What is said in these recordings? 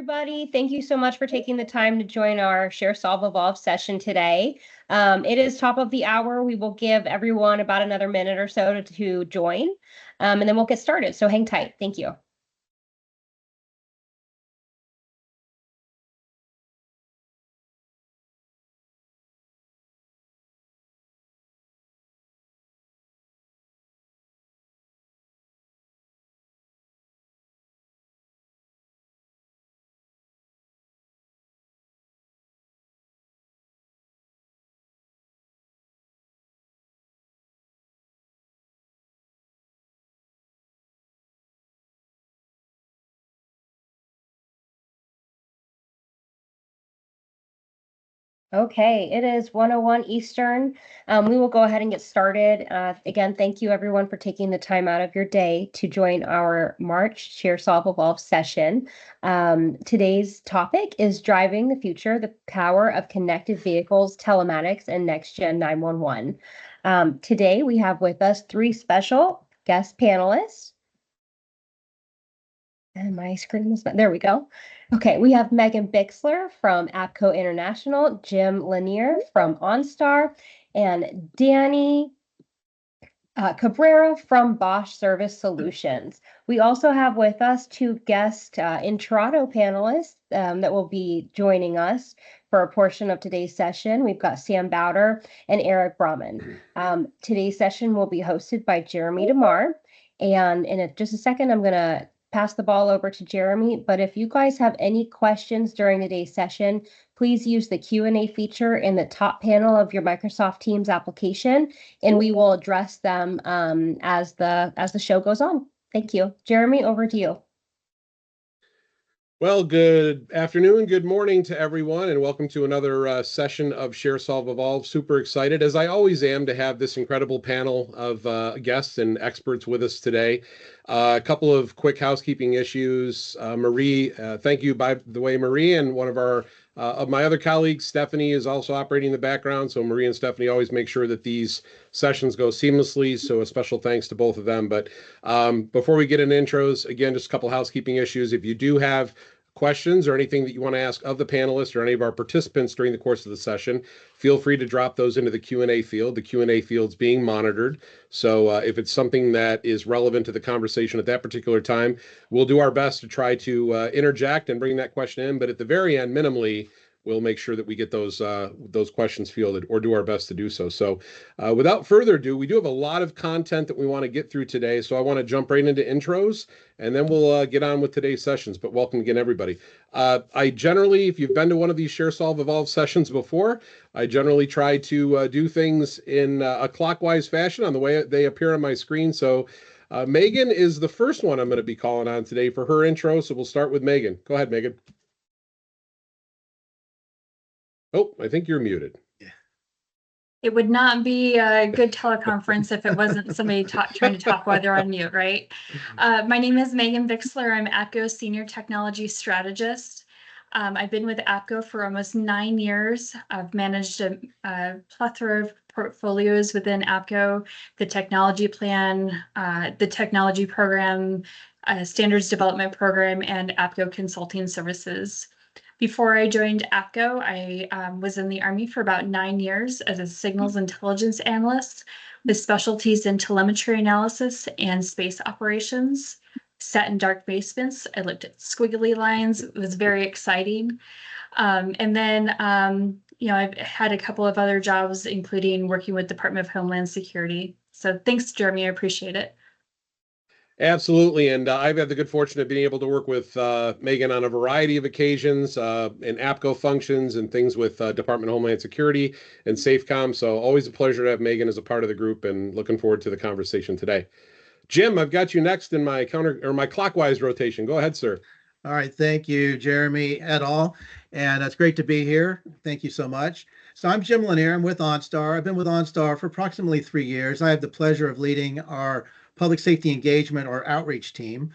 everybody. Thank you so much for taking the time to join our Share.Solve.Evolve session today. It is top of the hour. We will give everyone about another minute or so to join, and then we'll get started. So hang tight. Thank you. Okay, it is 1:01 Eastern. We will go ahead and get started. Again, thank you everyone for taking the time out of your day to join our March Share.Solve.Evolve session. Today's topic is driving the future, the power of connected vehicles, telematics, and next-gen 911. Today we have with us three special guest panelists. And my screen is, there we go. Okay, we have Megan Bixler from APCO International, Jim Lanier from OnStar, and Danny Cabrera from Bosch Service Solutions. We also have with us two guest Intrado panelists that will be joining us for a portion of today's session. We've got Sam Bowder and Eric Brahman. Today's session will be hosted by Jeremy DeMar. And in just a second, I'm going to pass the ball over to Jeremy. But if you guys have any questions during today's session, please use the Q&A feature in the top panel of your Microsoft Teams application, and we will address them as the show goes on. Thank you. Jeremy, over to you. Well, good afternoon, good morning to everyone, and welcome to another session of Share.Solve.Evolve. Super excited, as I always am, to have this incredible panel of guests and experts with us today. A couple of quick housekeeping issues. Marie, thank you, by the way, Marie, and one of my other colleagues, Stephanie, is also operating in the background. So Marie and Stephanie always make sure that these sessions go seamlessly. So a special thanks to both of them. But before we get into intros, again, just a couple housekeeping issues. If you do have questions or anything that you want to ask of the panelists or any of our participants during the course of the session, feel free to drop those into the Q&A field. The Q&A field's being monitored. So if it's something that is relevant to the conversation at that particular time, we'll do our best to try to interject and bring that question in. But at the very end, minimally, we'll make sure that we get those questions fielded, or do our best to do so. So without further ado, we do have a lot of content that we want to get through today. So I want to jump right into intros, and then we'll get on with today's sessions. But welcome again, everybody. I generally, if you've been to one of these Share.Solve.Evolve sessions before, I generally try to do things in a clockwise fashion on the way they appear on my screen. So Megan is the first one I'm going to be calling on today for her intro. So we'll start with Megan. Go ahead, Megan. Oh, I think you're muted. It would not be a good teleconference if it wasn't somebody trying to talk while they're on mute, right? My name is Megan Bixler. I'm APCO's Senior Technology Strategist. I've been with APCO for almost 9 years. I've managed a plethora of portfolios within APCO, the technology plan, the technology program, standards development program, and APCO consulting services. Before I joined APCO, I was in the Army for about 9 years as a signals intelligence analyst with specialties in telemetry analysis and space operations. Sat in dark basements. I looked at squiggly lines. It was very exciting. And then, I've had a couple of other jobs, including working with Department of Homeland Security. So thanks, Jeremy. I appreciate it. Absolutely. And I've had the good fortune of being able to work with Megan on a variety of occasions in APCO functions and things with Department of Homeland Security and SAFECOM. So always a pleasure to have Megan as a part of the group, and looking forward to the conversation today. Jim, I've got you next in my my clockwise rotation. Go ahead, sir. All right. Thank you, Jeremy et al. And it's great to be here. Thank you so much. So I'm Jim Lanier. I'm with OnStar. I've been with OnStar for approximately 3 years. I have the pleasure of leading our public safety engagement or outreach team.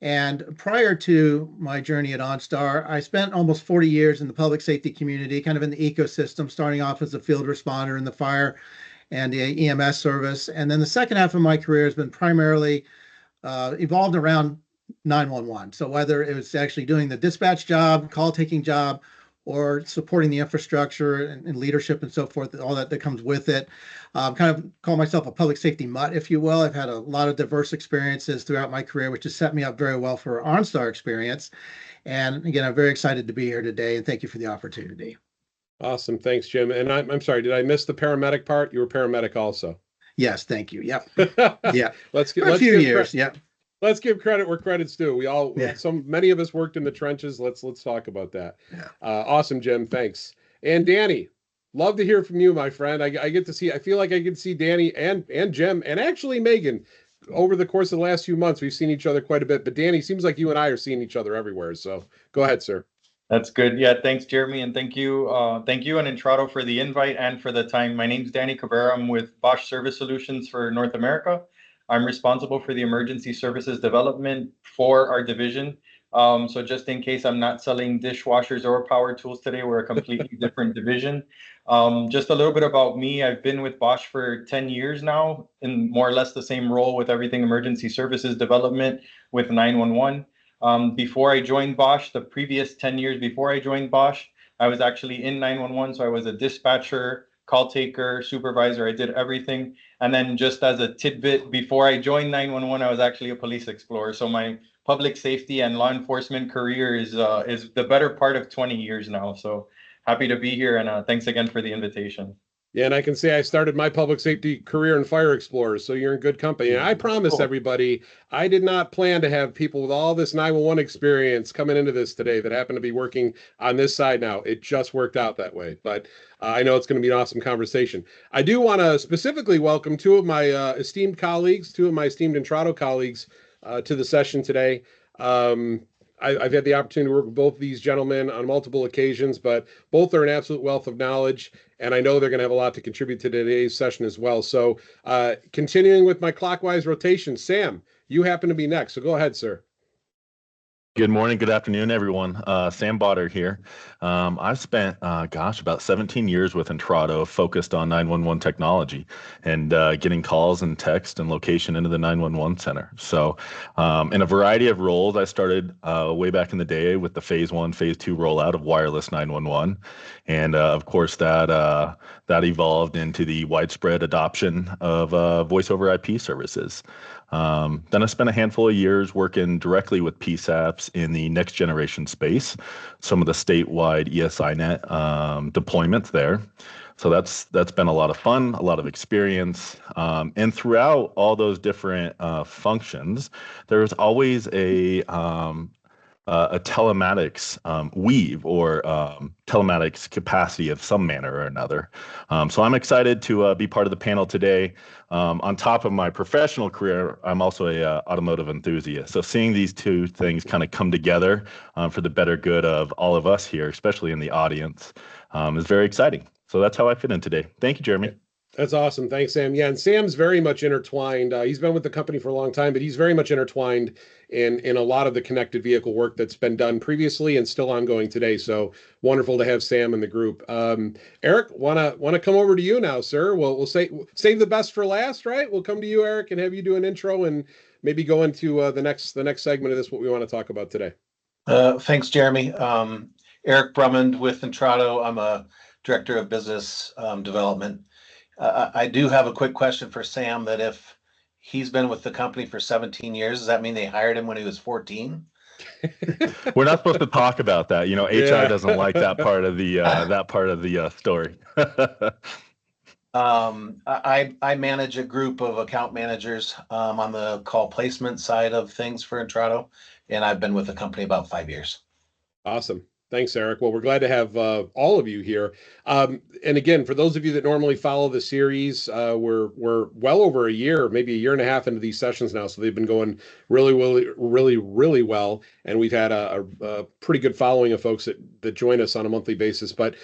And prior to my journey at OnStar, I spent almost 40 years in the public safety community, kind of in the ecosystem, starting off as a field responder in the fire and the EMS service. And then the second half of my career has been primarily evolved around 911. So whether it was actually doing the dispatch job, call taking job, or supporting the infrastructure and leadership and so forth, all that comes with it. Kind of call myself a public safety mutt, if you will. I've had a lot of diverse experiences throughout my career, which has set me up very well for OnStar experience. And again, I'm very excited to be here today, and thank you for the opportunity. Awesome. Thanks, Jim. And I'm sorry, did I miss the paramedic part? You were paramedic also. Yes, thank you. Yep. Yeah. Let's For a few years. Yep. Let's give credit where credit's due. We all, Yeah. many of us worked in the trenches. Let's talk about that. Yeah. Awesome, Jim. Thanks. And Danny, love to hear from you, my friend. I feel like I get to see Danny and Jim and actually Megan over the course of the last few months. We've seen each other quite a bit, but Danny, seems like you and I are seeing each other everywhere. So go ahead, sir. That's good. Yeah, thanks, Jeremy, and thank you and Intrado for the invite and for the time. My name's Danny Cabrera. I'm with Bosch Service Solutions for North America. I'm responsible for the emergency services development for our division. So just in case I'm not selling dishwashers or power tools today, we're a completely different division. Just a little bit about me. I've been with Bosch for 10 years now in more or less the same role with everything emergency services development with 911. Before I joined Bosch, the previous 10 years before I joined Bosch, I was actually in 911. So I was a dispatcher, call taker, supervisor. I did everything. And then just as a tidbit, before I joined 911, I was actually a police explorer. So my public safety and law enforcement career is the better part of 20 years now. So happy to be here. And thanks again for the invitation. Yeah, and I can say I started my public safety career in Fire Explorers, so you're in good company. And I promise everybody, I did not plan to have people with all this 911 experience coming into this today that happen to be working on this side now. It just worked out that way. But I know it's going to be an awesome conversation. I do want to specifically welcome two of my esteemed Intrado colleagues to the session today. I've had the opportunity to work with both of these gentlemen on multiple occasions, but both are an absolute wealth of knowledge, and I know they're going to have a lot to contribute to today's session as well. So continuing with my clockwise rotation, Sam, you happen to be next, so go ahead, sir. Good morning, good afternoon, everyone. Sam Botter here. I've spent, about 17 years with Intrado, focused on 911 technology and getting calls and text and location into the 911 center. So in a variety of roles, I started way back in the day with the phase 1, phase 2 rollout of wireless 911. And of course, that evolved into the widespread adoption of voice over IP services. Then I spent a handful of years working directly with PSAPs in the next generation space, some of the statewide ESINet deployments there. So that's been a lot of fun, a lot of experience. And throughout all those different functions, there's always a telematics weave or telematics capacity of some manner or another. So I'm excited to be part of the panel today. On top of my professional career, I'm also a automotive enthusiast. So seeing these two things kind of come together for the better good of all of us here, especially in the audience, is very exciting. So that's how I fit in today. Thank you, Jeremy. That's awesome. Thanks, Sam. Yeah, and Sam's very much intertwined. He's been with the company for a long time, but he's very much intertwined in a lot of the connected vehicle work that's been done previously and still ongoing today. So wonderful to have Sam in the group. Eric, wanna come over to you now, sir? We'll save the best for last, right? We'll come to you, Eric, and have you do an intro and maybe go into the next segment of this, what we want to talk about today. Thanks, Jeremy. Eric Brummond with Intrado. I'm a director of business development. I do have a quick question for Sam, that if he's been with the company for 17 years, does that mean they hired him when he was 14? We're not supposed to talk about that. You know, HR doesn't like that part of the story. I manage a group of account managers on the call placement side of things for Intrado, and I've been with the company about 5 years. Awesome. Thanks, Eric. Well, we're glad to have all of you here. And again, for those of you that normally follow the series, we're well over a year, maybe a year and a half into these sessions now. So they've been going really well. And we've had a pretty good following of folks that join us on a monthly basis. But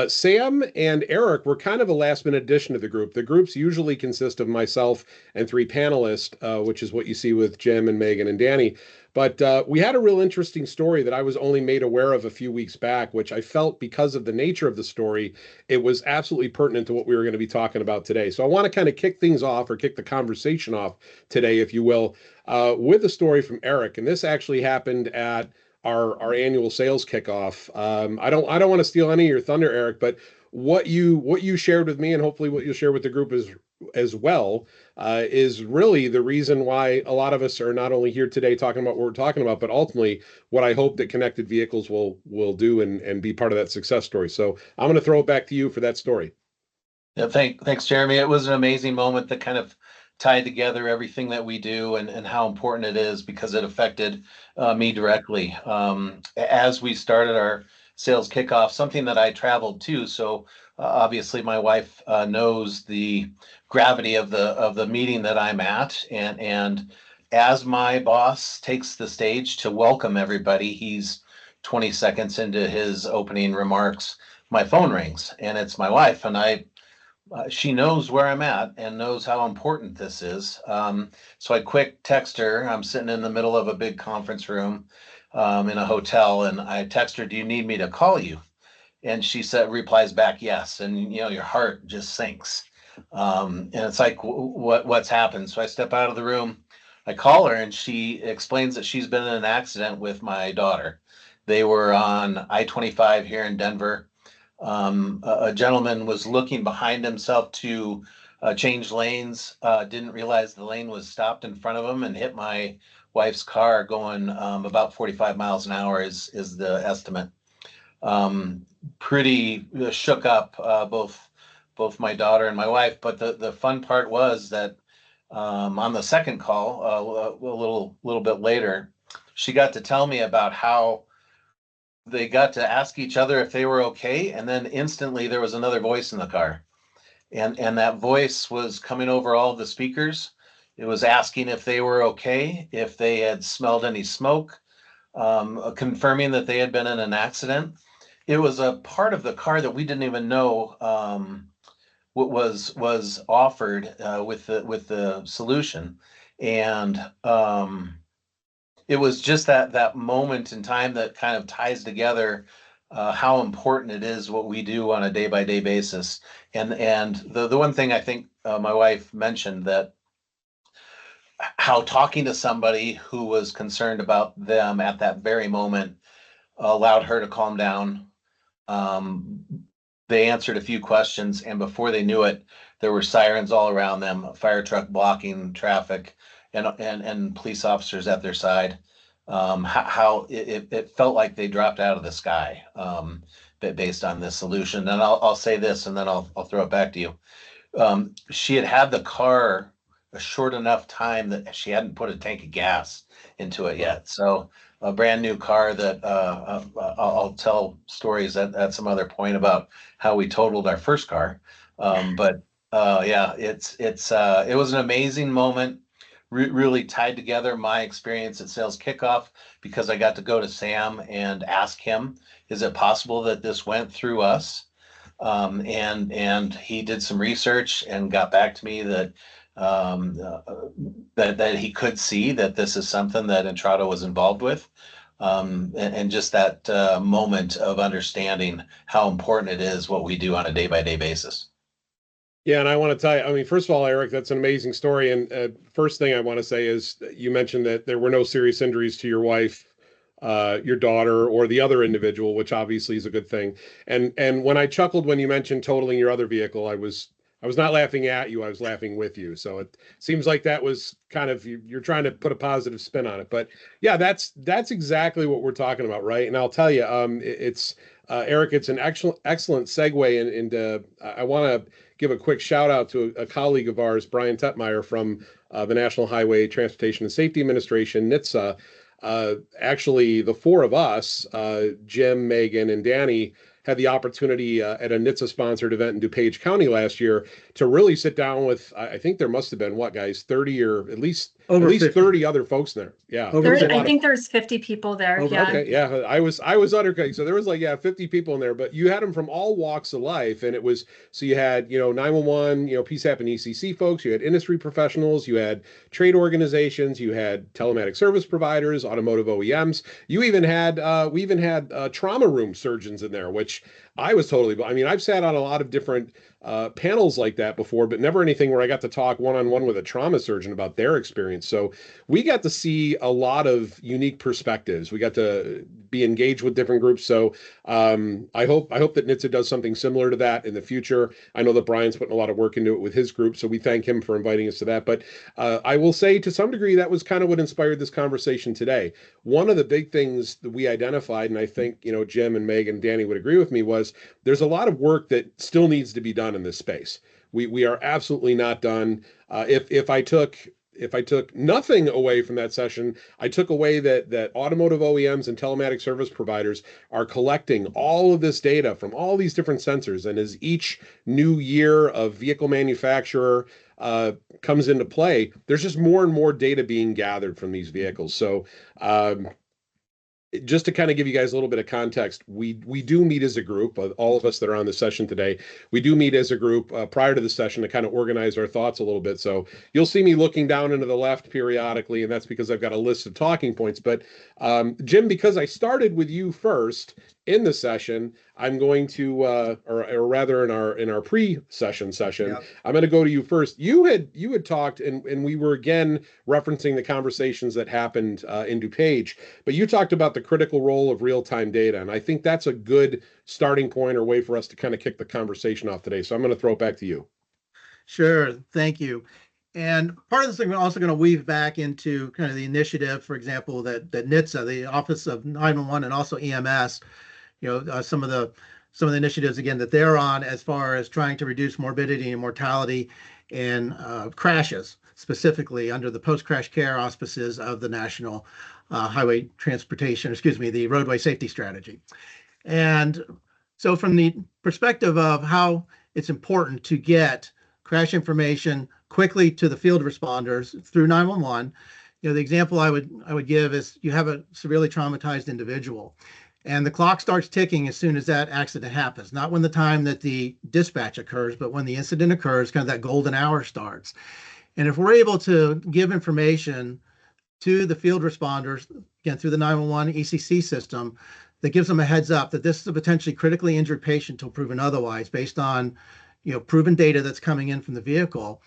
Sam and Eric were kind of a last minute addition to the group. The groups usually consist of myself and three panelists, which is what you see with Jim and Megan and Danny. But we had a real interesting story that I was only made aware of a few weeks back, which I felt because of the nature of the story, it was absolutely pertinent to what we were going to be talking about today. So I want to kind of kick things off, or kick the conversation off today, if you will, with a story from Eric. And this actually happened at our annual sales kickoff. I don't want to steal any of your thunder, Eric, but what you shared with me, and hopefully what you'll share with the group as well, is really the reason why a lot of us are not only here today talking about what we're talking about, but ultimately what I hope that connected vehicles will do and be part of that success story. So I'm going to throw it back to you for that story. Yeah, thanks, Jeremy. It was an amazing moment that kind of tied together everything that we do and how important it is because it affected me directly. As we started our sales kickoff, something that I traveled to, so obviously my wife knows the gravity of the meeting that I'm at, and as my boss takes the stage to welcome everybody, he's 20 seconds into his opening remarks. My phone rings, and it's my wife, and she knows where I'm at and knows how important this is. So I quick text her. I'm sitting in the middle of a big conference room in a hotel, and I text her, "Do you need me to call you?" And she replies back, "Yes." And your heart just sinks. And it's like, what's happened? So I step out of the room. I call her, and she explains that she's been in an accident with my daughter. They were on I-25 here in Denver. A gentleman was looking behind himself to change lanes, didn't realize the lane was stopped in front of him and hit my wife's car going about 45 miles an hour is the estimate. Pretty shook up both my daughter and my wife, but the fun part was that on the second call, a little bit later, she got to tell me about how they got to ask each other if they were okay, and then instantly there was another voice in the car, and that voice was coming over all of the speakers. It was asking if they were okay, if they had smelled any smoke, confirming that they had been in an accident. It was a part of the car that we didn't even know what was offered with the solution, and it was just that moment in time that kind of ties together how important it is what we do on a day-by-day basis. And the one thing I think my wife mentioned, that how talking to somebody who was concerned about them at that very moment allowed her to calm down. They answered a few questions, and before they knew it, there were sirens all around them, a fire truck blocking traffic, and police officers at their side. How it felt like they dropped out of the sky, based on this solution. And I'll say this, and then I'll throw it back to you. She had the car a short enough time that she hadn't put a tank of gas into it yet. So a brand new car that I'll tell stories at some other point about how we totaled our first car. But yeah, it was an amazing moment. Really tied together my experience at sales kickoff, because I got to go to Sam and ask him, is it possible that this went through us? And he did some research and got back to me that that he could see that this is something that Intrado was involved with. And just that moment of understanding how important it is what we do on a day-by-day basis. Yeah, and I want to tell you, I mean, first of all, Eric, that's an amazing story. And first thing I want to say is you mentioned that there were no serious injuries to your wife, your daughter, or the other individual, which obviously is a good thing. And when I chuckled when you mentioned totaling your other vehicle, I was not laughing at you, I was laughing with you. So it seems like that was kind of you're trying to put a positive spin on it. But yeah, that's exactly what we're talking about, right? And I'll tell you, it's Eric, it's an excellent segue into I want to give a quick shout out to a colleague of ours, Brian Tutmeyer from the National Highway Transportation and Safety Administration, NHTSA. Actually, the four of us, Jim, Megan, and Danny, had the opportunity at a NHTSA-sponsored event in DuPage County last year to really sit down with, I think there must have been, what, guys, 30 or at least at Over least 50. 30 other folks there. Yeah. Over there was a I lot of think there's 50 people there. Over- Yeah. Okay, yeah, I was undercutting. So there was like 50 people in there, but you had them from all walks of life, and it was so you had 911, PSAP and ECC folks, you had industry professionals, you had trade organizations, you had telematic service providers, automotive OEMs. You even had we even had trauma room surgeons in there, which I was totally. I mean, I've sat on a lot of different panels like that before, but never anything where I got to talk one-on-one with a trauma surgeon about their experience. So we got to see a lot of unique perspectives. We got to be engaged with different groups. So I hope that NHTSA does something similar to that in the future. I know that Brian's putting a lot of work into it with his group, so we thank him for inviting us to that. But I will say to some degree that was kind of what inspired this conversation today. One of the big things that we identified, and I think Jim and Meg and Danny would agree with me, was there's a lot of work that still needs to be done in this space. We are absolutely not done. If I took nothing away from that session, I took away that automotive OEMs and telematic service providers are collecting all of this data from all these different sensors. And as each new year of vehicle manufacturer comes into play, there's just more and more data being gathered from these vehicles. So just to kind of give you guys a little bit of context, we do meet as a group, all of us that are on the session today, we do meet as a group prior to the session to kind of organize our thoughts a little bit. So you'll see me looking down into the left periodically, and that's because I've got a list of talking points. But Jim, because I started with you first in the session, I'm going to, or rather in our pre-session session, Yep. I'm going to go to you first. You had talked, and we were again referencing the conversations that happened in DuPage, but you talked about the critical role of real-time data, and I think that's a good starting point or way for us to kind of kick the conversation off today. So I'm going to throw it back to you. Sure, thank you. And part of this thing, we're also going to weave back into kind of the initiative, for example, that NHTSA, the Office of 911, and also EMS, some of the initiatives again that they're on as far as trying to reduce morbidity and mortality in crashes, specifically under the post-crash care auspices of the National Highway Transportation, the Roadway Safety Strategy. And so from the perspective of how it's important to get crash information quickly to the field responders through 911, the example I would give is you have a severely traumatized individual, and the clock starts ticking as soon as that accident happens, not when the time that the dispatch occurs, but when the incident occurs, kind of that golden hour starts. And if we're able to give information to the field responders, again, through the 911 ECC system, that gives them a heads up that this is a potentially critically injured patient till proven otherwise, based on proven data that's coming in from the vehicle,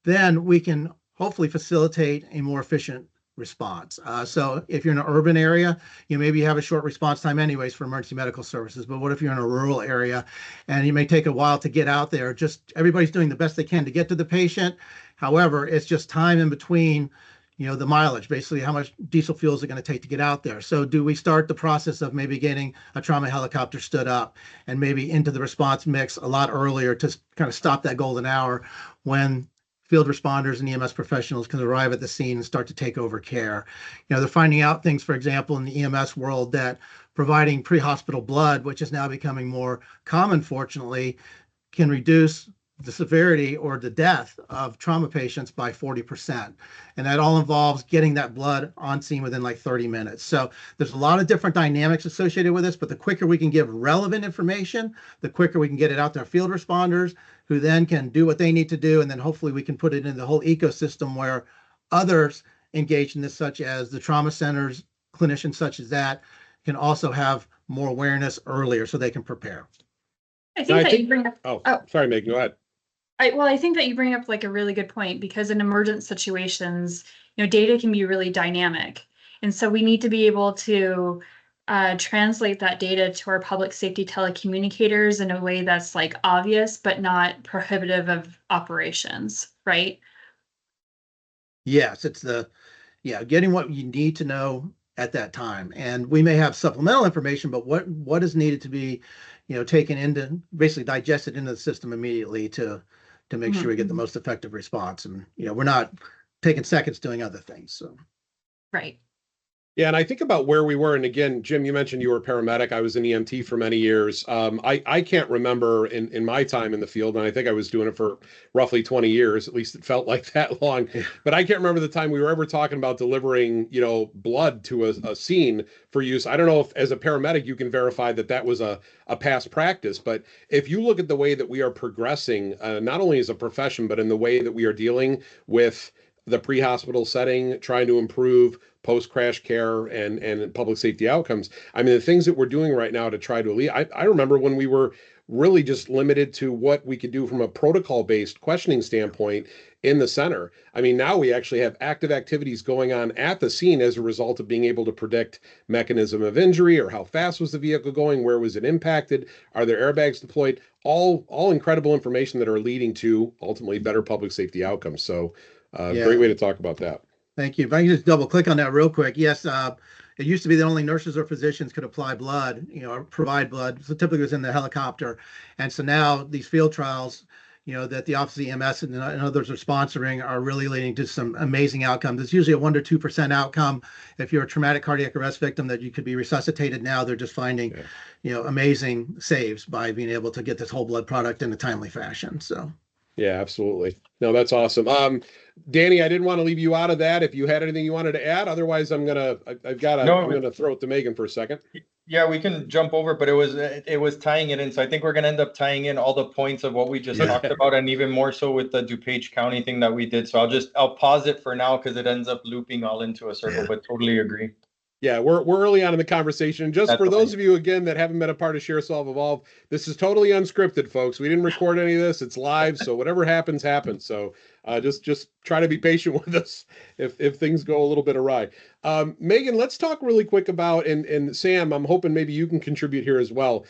then we can hopefully facilitate a more efficient response. So if you're in an urban area, maybe you have a short response time anyways for emergency medical services, but what if you're in a rural area and you may take a while to get out there? Just everybody's doing the best they can to get to the patient. However, it's just time in between, the mileage, basically how much diesel fuel is it going to take to get out there. So do we start the process of maybe getting a trauma helicopter stood up and maybe into the response mix a lot earlier to kind of stop that golden hour when field responders and EMS professionals can arrive at the scene and start to take over care? They're finding out things, for example, in the EMS world, that providing pre-hospital blood, which is now becoming more common, fortunately, can reduce the severity or the death of trauma patients by 40%. And that all involves getting that blood on scene within like 30 minutes. So there's a lot of different dynamics associated with this, but the quicker we can give relevant information, the quicker we can get it out to our field responders, who then can do what they need to do. And then hopefully we can put it in the whole ecosystem where others engaged in this, such as the trauma centers, clinicians such as that, can also have more awareness earlier so they can prepare. I think that you bring up. Oh, sorry, Meg, go ahead. I think that you bring up like a really good point, because in emergent situations, data can be really dynamic. And so we need to be able to translate that data to our public safety telecommunicators in a way that's like obvious, but not prohibitive of operations, right? Yes, it's getting what you need to know at that time. And we may have supplemental information, but what is needed to be, taken into, basically digested into the system immediately to make sure we get the most effective response. And, we're not taking seconds doing other things. So. Right. Yeah, and I think about where we were, and again, Jim, you mentioned you were a paramedic. I was an EMT for many years. I can't remember in my time in the field, and I think I was doing it for roughly 20 years. At least it felt like that long. But I can't remember the time we were ever talking about delivering, blood to a scene for use. I don't know if, as a paramedic, you can verify that that was a past practice. But if you look at the way that we are progressing, not only as a profession, but in the way that we are dealing with the pre-hospital setting, trying to improve post-crash care and public safety outcomes. I mean, the things that we're doing right now to try to I remember when we were really just limited to what we could do from a protocol-based questioning standpoint in the center. I mean, now we actually have active activities going on at the scene as a result of being able to predict mechanism of injury, or how fast was the vehicle going, where was it impacted, are there airbags deployed, all incredible information that are leading to ultimately better public safety outcomes. So great Yeah. way to talk about that. Thank you. If I can just double click on that real quick. Yes, it used to be that only nurses or physicians could apply blood, or provide blood. So typically it was in the helicopter. And so now these field trials, that the Office of EMS and others are sponsoring are really leading to some amazing outcomes. It's usually a 1 to 2% outcome. If you're a traumatic cardiac arrest victim that you could be resuscitated now, they're just finding, amazing saves by being able to get this whole blood product in a timely fashion. So. Yeah, absolutely. No, that's awesome. Danny, I didn't want to leave you out of that. If you had anything you wanted to add, otherwise I'm gonna throw it to Megan for a second. Yeah, we can jump over, but it was tying it in. So I think we're gonna end up tying in all the points of what we just talked about, and even more so with the DuPage County thing that we did. So I'll pause it for now because it ends up looping all into a circle, but totally agree. Yeah, we're early on in the conversation. Just That's for fine. those of you, again, that haven't been a part of Share.Solve.Evolve, this is totally unscripted, folks. We didn't record any of this. It's live, so whatever happens, happens. So just try to be patient with us if things go a little bit awry. Megan, let's talk really quick about, and Sam, I'm hoping maybe you can contribute here as well.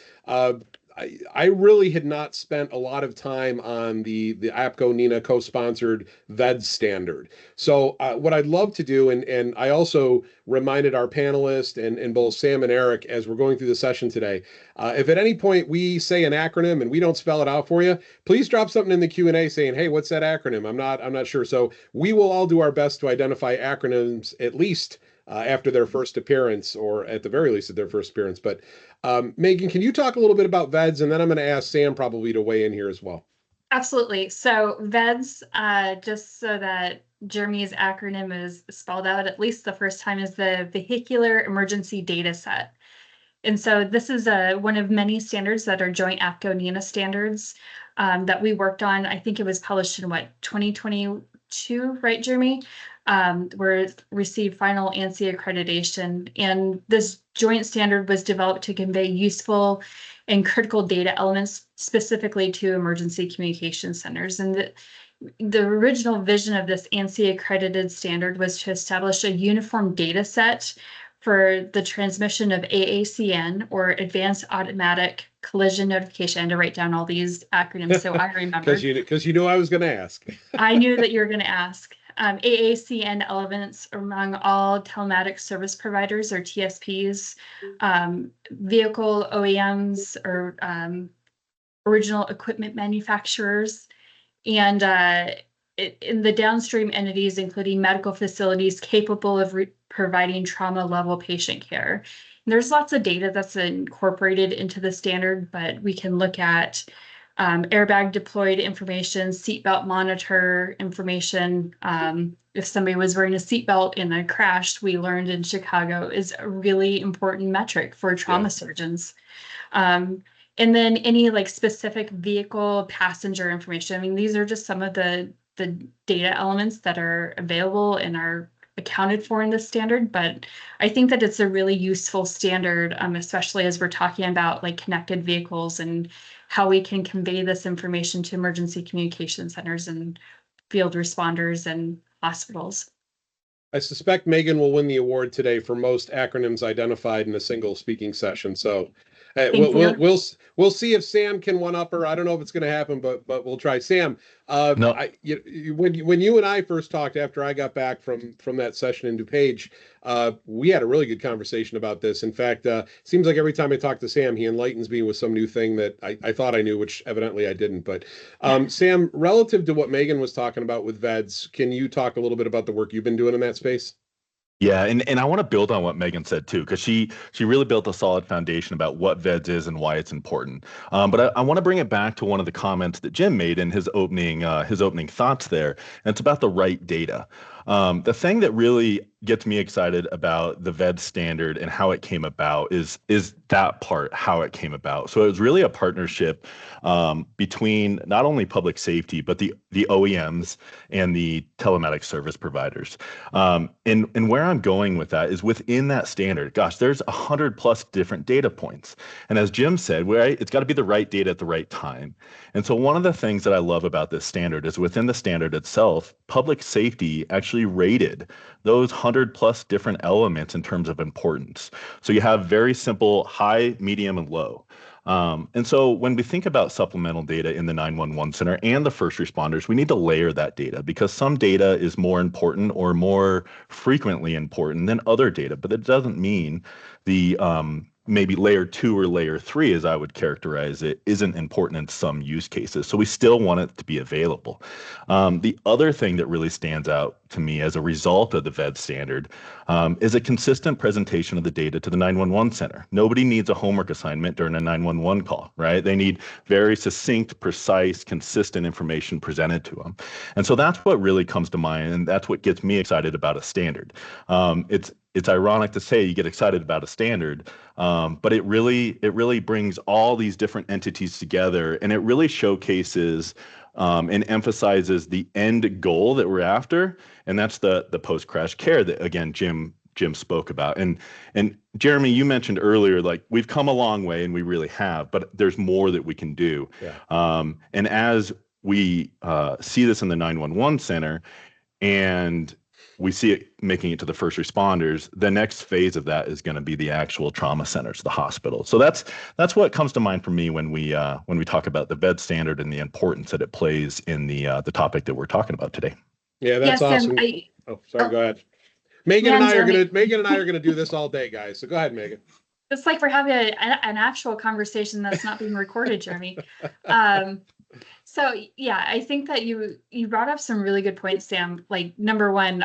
I really had not spent a lot of time on the APCO NINA co-sponsored VEDS standard. So what I'd love to do, and I also reminded our panelists and both Sam and Eric as we're going through the session today, if at any point we say an acronym and we don't spell it out for you, please drop something in the Q&A saying, hey, what's that acronym? I'm not sure. So we will all do our best to identify acronyms at least after their first appearance, or at the very least at their first appearance. But Megan, can you talk a little bit about VEDS? And then I'm going to ask Sam probably to weigh in here as well. Absolutely. So VEDS, just so that Jeremy's acronym is spelled out at least the first time, is the Vehicular Emergency Data Set. And so this is one of many standards that are joint APCO NINA standards that we worked on. I think it was published in 2022, right, Jeremy? Where it received final ANSI accreditation. And this joint standard was developed to convey useful and critical data elements specifically to emergency communication centers. And the original vision of this ANSI accredited standard was to establish a uniform data set for the transmission of AACN, or Advanced Automatic Collision Notification. I had to write down all these acronyms so I remember. Because you knew I was going to ask. I knew that you were going to ask. AACN elements among all telematics service providers, or TSPs, vehicle OEMs, or original equipment manufacturers, and in the downstream entities, including medical facilities capable of providing trauma level patient care. And there's lots of data that's incorporated into the standard, but we can look at airbag deployed information, seatbelt monitor information. If somebody was wearing a seatbelt in a crash, we learned in Chicago, is a really important metric for trauma surgeons. And then any specific vehicle passenger information. I mean, these are just some of the data elements that are available and are accounted for in this standard, but I think that it's a really useful standard, especially as we're talking about connected vehicles and how we can convey this information to emergency communication centers and field responders and hospitals. I suspect Megan will win the award today for most acronyms identified in a single speaking session. So we'll see if Sam can one up her. I don't know if it's going to happen, but we'll try. Sam, No. When you and I first talked after I got back from that session in DuPage, we had a really good conversation about this. In fact, seems like every time I talk to Sam, he enlightens me with some new thing that I thought I knew, which evidently I didn't. But Sam, relative to what Megan was talking about with VEDS, can you talk a little bit about the work you've been doing in that space? Yeah, and I want to build on what Megan said too, because she really built a solid foundation about what VEDS is and why it's important. But I want to bring it back to one of the comments that Jim made in his opening thoughts there, and it's about the right data. The thing that really gets me excited about the VEDS standard and how it came about is that part, how it came about. So it was really a partnership between not only public safety but the OEMs and the telematics service providers. And where I'm going with that is within that standard. Gosh, there's 100+ different data points, and as Jim said, right, it's got to be the right data at the right time. And so one of the things that I love about this standard is within the standard itself, public safety actually rated those 100+ different elements in terms of importance. So you have very simple high, medium, and low. And so when we think about supplemental data in the 911 center and the first responders, we need to layer that data because some data is more important or more frequently important than other data, but it doesn't mean the maybe layer 2 or layer 3, as I would characterize it, isn't important in some use cases. So we still want it to be available. The other thing that really stands out to me as a result of the VED standard is a consistent presentation of the data to the 911 center. Nobody needs a homework assignment during a 911 call, right? They need very succinct, precise, consistent information presented to them. And so that's what really comes to mind, and that's what gets me excited about a standard. It's ironic to say you get excited about a standard, but it really brings all these different entities together, and it really showcases and emphasizes the end goal that we're after, and that's the post-crash care that again Jim spoke about. And Jeremy, you mentioned earlier, like we've come a long way, and we really have, but there's more that we can do. Yeah. And as we see this in the 911 center, and we see it making it to the first responders, the next phase of that is going to be the actual trauma centers, the hospital. So that's what comes to mind for me when we talk about the VED standard and the importance that it plays in the topic that we're talking about today. Yeah, that's Yes, awesome. Oh, sorry, go ahead. Megan and I are gonna do this all day, guys. So go ahead, Megan. It's like we're having an actual conversation that's not being recorded, Jeremy. So yeah, I think that you brought up some really good points, Sam. Like number one,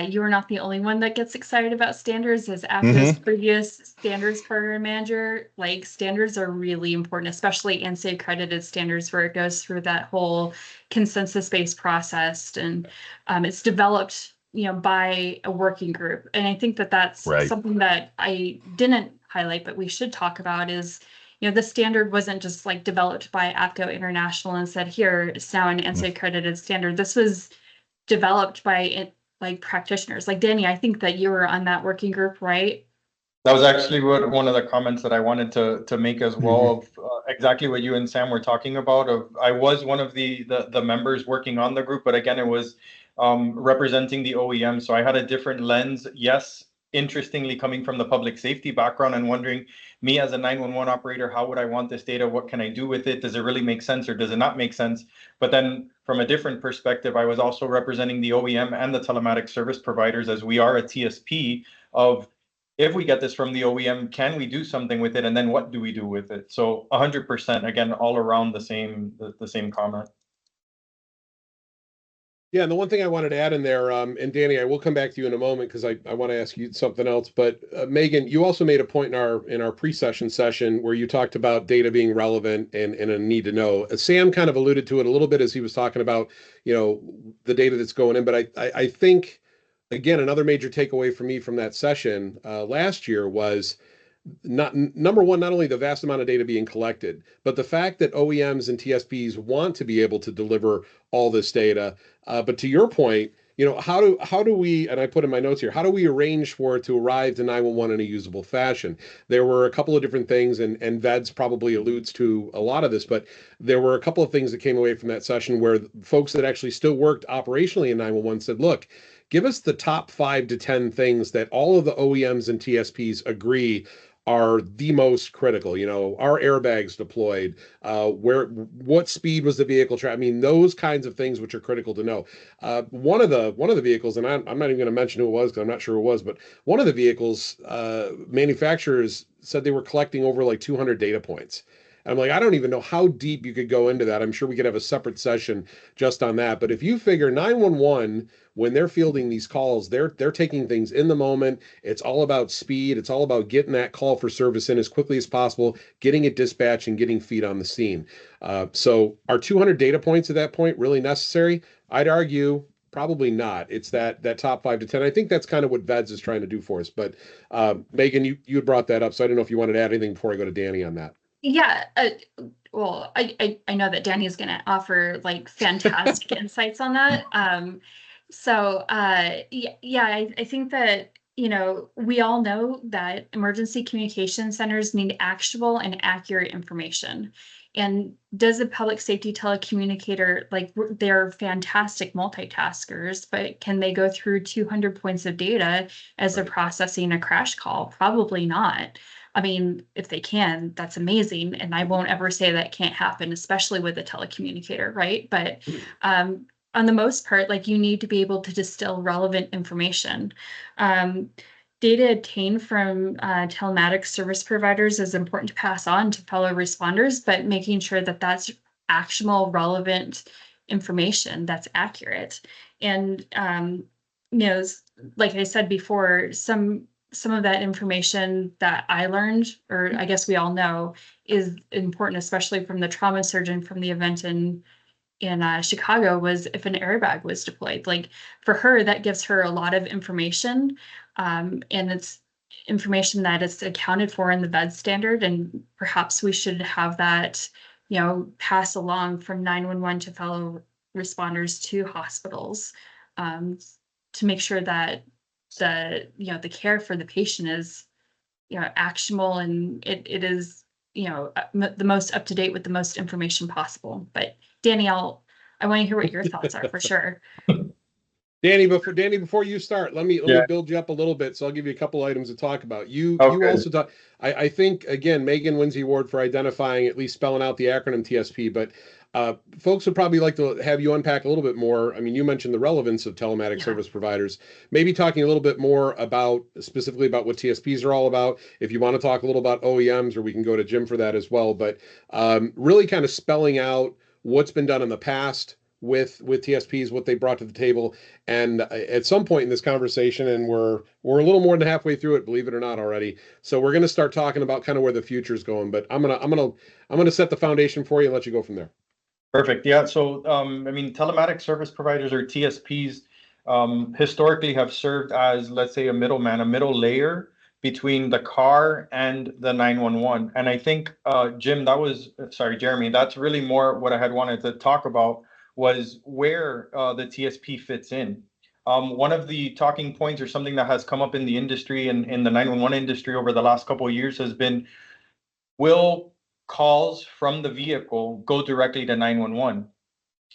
you are not the only one that gets excited about standards. As APCO's previous standards program manager, like standards are really important, especially ANSI accredited standards, where it goes through that whole consensus-based process, and it's developed, by a working group. And I think that that's right. Something that I didn't highlight, but we should talk about is, the standard wasn't just like developed by APCO International and said, here, it's now an ANSI accredited standard. This was developed by like practitioners. Like Danny, I think that you were on that working group, right? That was actually one of the comments that I wanted to make as well, of exactly what you and Sam were talking about. I was one of the members working on the group, but again, it was representing the OEM. So I had a different lens. Yes, interestingly, coming from the public safety background and wondering, me as a 911 operator, how would I want this data? What can I do with it? Does it really make sense or does it not make sense? But then from a different perspective, I was also representing the OEM and the telematic service providers, as we are a TSP, of if we get this from the OEM, can we do something with it? And then what do we do with it? So 100%, again, all around the same comment. Yeah, and the one thing I wanted to add in there, and Danny, I will come back to you in a moment because I want to ask you something else. But Megan, you also made a point in our pre-session session where you talked about data being relevant and a need to know. Sam kind of alluded to it a little bit as he was talking about, the data that's going in. But I think, again, another major takeaway for me from that session last year was number one, not only the vast amount of data being collected, but the fact that OEMs and TSPs want to be able to deliver all this data. But to your point, how do we, and I put in my notes here, how do we arrange for it to arrive to 911 in a usable fashion? There were a couple of different things, and VEDS probably alludes to a lot of this, but there were a couple of things that came away from that session where folks that actually still worked operationally in 911 said, look, give us the top 5 to 10 things that all of the OEMs and TSPs agree are the most critical. Are airbags deployed? What speed was the vehicle traveling? I mean, those kinds of things which are critical to know. One of the vehicles, and I'm not even going to mention who it was because I'm not sure who it was, but one of the vehicles manufacturers said they were collecting over like 200 data points. And I'm like, I don't even know how deep you could go into that. I'm sure we could have a separate session just on that. But if you figure 911, when they're fielding these calls, they're taking things in the moment. It's all about speed. It's all about getting that call for service in as quickly as possible, getting it dispatched, and getting feet on the scene. So are 200 data points at that point really necessary? I'd argue probably not. It's that top 5 to 10. I think that's kind of what VEDS is trying to do for us. But Megan, you had brought that up, so I don't know if you wanted to add anything before I go to Danny on that. Yeah, well, I know that Danny is going to offer like fantastic insights on that. I think that, you know, we all know that emergency communication centers need actionable and accurate information. And does a public safety telecommunicator, like, they're fantastic multitaskers, but can they go through 200 points of data as they're processing a crash call? Probably not. I mean, if they can, that's amazing. And I won't ever say that can't happen, especially with a telecommunicator, right? But on the most part, like, you need to be able to distill relevant information. Data obtained from telematics service providers is important to pass on to fellow responders, but making sure that that's actionable, relevant information that's accurate. And, you know, like I said before, some of that information that I learned, or I guess we all know, is important, especially from the trauma surgeon from the event in Chicago, was if an airbag was deployed. Like, for her, that gives her a lot of information, and it's information that is accounted for in the VEDS standard, and perhaps we should have that, you know, pass along from 911 to fellow responders to hospitals, to make sure that the care for the patient is, you know, actionable, and it is, you know, the most up to date with the most information possible. But Danny, I want to hear what your thoughts are for sure. Danny, before you start, let me Yeah. build you up a little bit. So I'll give you a couple items to talk about. You Okay. also talk. I think again, Megan wins the award for identifying, at least spelling out the acronym TSP. But folks would probably like to have you unpack a little bit more. I mean, you mentioned the relevance of telematic service providers. Maybe talking a little bit more about specifically about what TSPs are all about. If you want to talk a little about OEMs, or we can go to Jim for that as well. But really kind of spelling out what's been done in the past with TSPs, what they brought to the table. And at some point in this conversation, and we're a little more than halfway through it, believe it or not already. So we're going to start talking about kind of where the future is going. But I'm gonna set the foundation for you and let you go from there. Perfect. Yeah. So I mean, telematic service providers, or TSPs, historically have served as, let's say, a middleman, a middle layer between the car and the 911. And I think Jeremy, that's really more what I had wanted to talk about, was where the TSP fits in. One of the talking points, or something that has come up in the industry and in the 911 industry over the last couple of years, has been, will calls from the vehicle go directly to 911?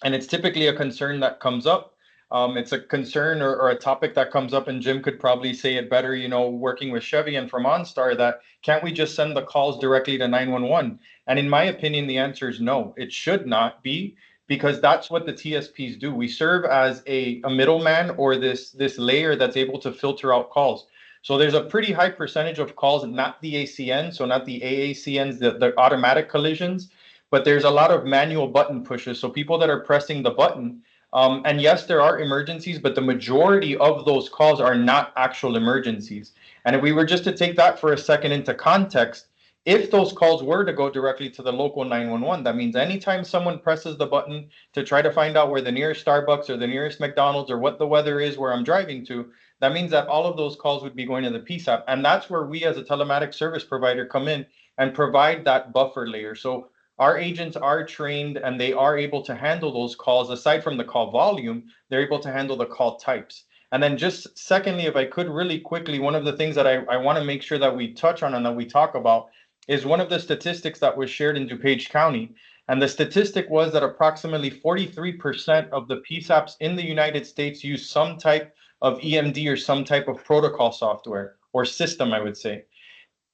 And it's typically a concern that comes up. It's a concern or a topic that comes up, and Jim could probably say it better, you know, working with Chevy and from OnStar, that can't we just send the calls directly to 911? And in my opinion, the answer is no, it should not be, because that's what the TSPs do. We serve as a middleman, or this layer that's able to filter out calls. So there's a pretty high percentage of calls, not the ACN, so not the AACNs, the automatic collisions, but there's a lot of manual button pushes. So people that are pressing the button, and yes, there are emergencies, but the majority of those calls are not actual emergencies. And if we were just to take that for a second into context, if those calls were to go directly to the local 911, that means anytime someone presses the button to try to find out where the nearest Starbucks or the nearest McDonald's or what the weather is where I'm driving to, that means that all of those calls would be going to the PSAP. And that's where we as a telematic service provider come in and provide that buffer layer. So our agents are trained, and they are able to handle those calls. Aside from the call volume, they're able to handle the call types. And then just secondly, if I could really quickly, one of the things that I want to make sure that we touch on and that we talk about is one of the statistics that was shared in DuPage County. And the statistic was that approximately 43% of the PSAPs in the United States use some type of EMD or some type of protocol software or system, I would say.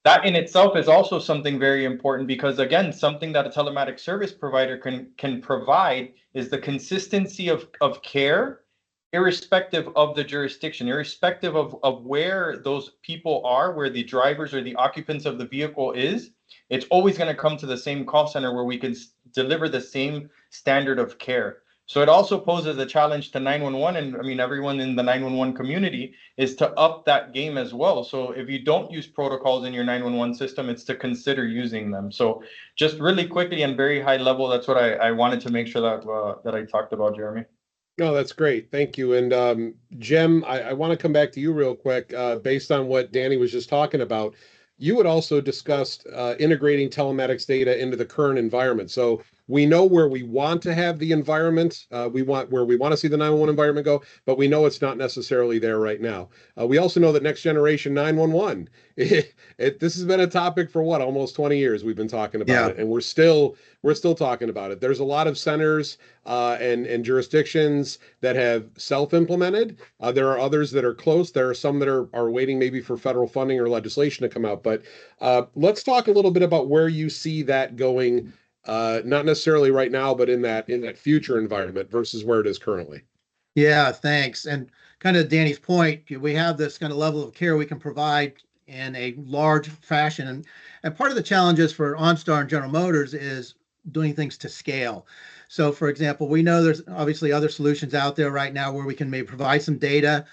That in itself is also something very important, because again, something that a telematic service provider can provide is the consistency of care, irrespective of the jurisdiction, irrespective of where those people are, where the drivers or the occupants of the vehicle is. it's always going to come to the same call center where we can deliver the same standard of care. So it also poses a challenge to 911, and I mean, everyone in the 911 community is to up that game as well. So if you don't use protocols in your 911 system, it's to consider using them. So just really quickly and very high level, that's what I wanted to make sure that I talked about, Jeremy. No, that's great. Thank you. And Jim, I want to come back to you real quick. Based on what Danny was just talking about, you had also discussed integrating telematics data into the current environment. So we know where we want to have the environment. We want where we want to see the 911 environment go, but we know it's not necessarily there right now. We also know that next generation 911, this has been a topic for what, almost 20 years we've been talking about it, and we're still talking about it. There's a lot of centers and jurisdictions that have self-implemented. There are others that are close. There are some that are waiting maybe for federal funding or legislation to come out. But let's talk a little bit about where you see that going, not necessarily right now, but in that future environment versus where it is currently. Yeah, thanks. And kind of Danny's point, we have this kind of level of care we can provide in a large fashion. And part of the challenges for OnStar and General Motors is doing things to scale. So for example, we know there's obviously other solutions out there right now where we can maybe provide some data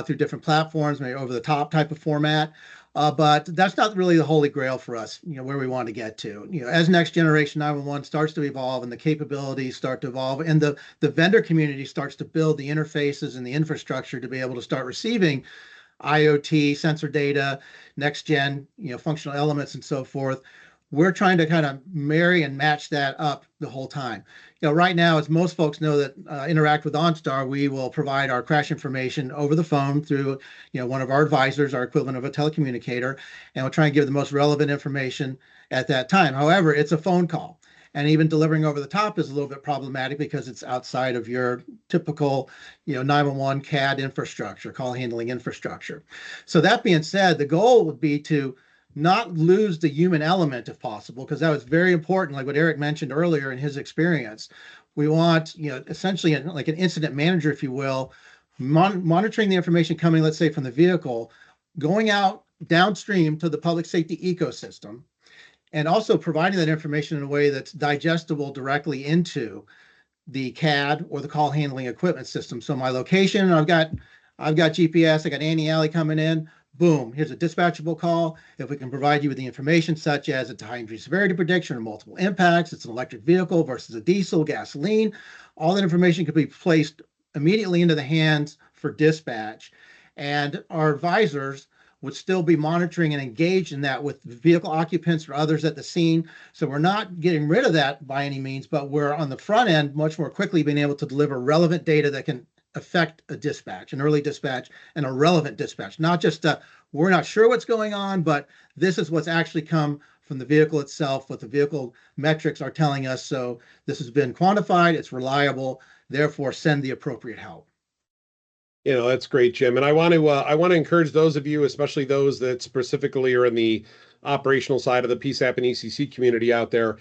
through different platforms, maybe over the top type of format. But that's not really the holy grail for us, where we want to get to. As next generation 911 starts to evolve and the capabilities start to evolve and the vendor community starts to build the interfaces and the infrastructure to be able to start receiving IoT, sensor data, next gen, functional elements and so forth, we're trying to kind of marry and match that up the whole time. Right now, as most folks know that interact with OnStar, we will provide our crash information over the phone through, one of our advisors, our equivalent of a telecommunicator, and we'll try and give the most relevant information at that time. However, it's a phone call, and even delivering over the top is a little bit problematic because it's outside of your typical, 911 CAD infrastructure, call handling infrastructure. So that being said, the goal would be to not lose the human element if possible, because that was very important, like what Eric mentioned earlier in his experience. We want, essentially like an incident manager, if you will, monitoring the information coming, let's say, from the vehicle, going out downstream to the public safety ecosystem, and also providing that information in a way that's digestible directly into the CAD or the call handling equipment system. So my location, I've got GPS, I got Annie Alley coming in. Boom, here's a dispatchable call. If we can provide you with the information such as it's a high injury severity prediction or multiple impacts, it's an electric vehicle versus a diesel, gasoline, all that information could be placed immediately into the hands for dispatch. And our advisors would still be monitoring and engaged in that with vehicle occupants or others at the scene. So we're not getting rid of that by any means, but we're on the front end much more quickly being able to deliver relevant data that can affect a dispatch, an early dispatch, and a relevant dispatch. Not just we're not sure what's going on, but this is what's actually come from the vehicle itself, what the vehicle metrics are telling us. So this has been quantified, it's reliable, therefore send the appropriate help. That's great, Jim. And I want to encourage those of you, especially those that specifically are in the operational side of the PSAP and ECC community out there.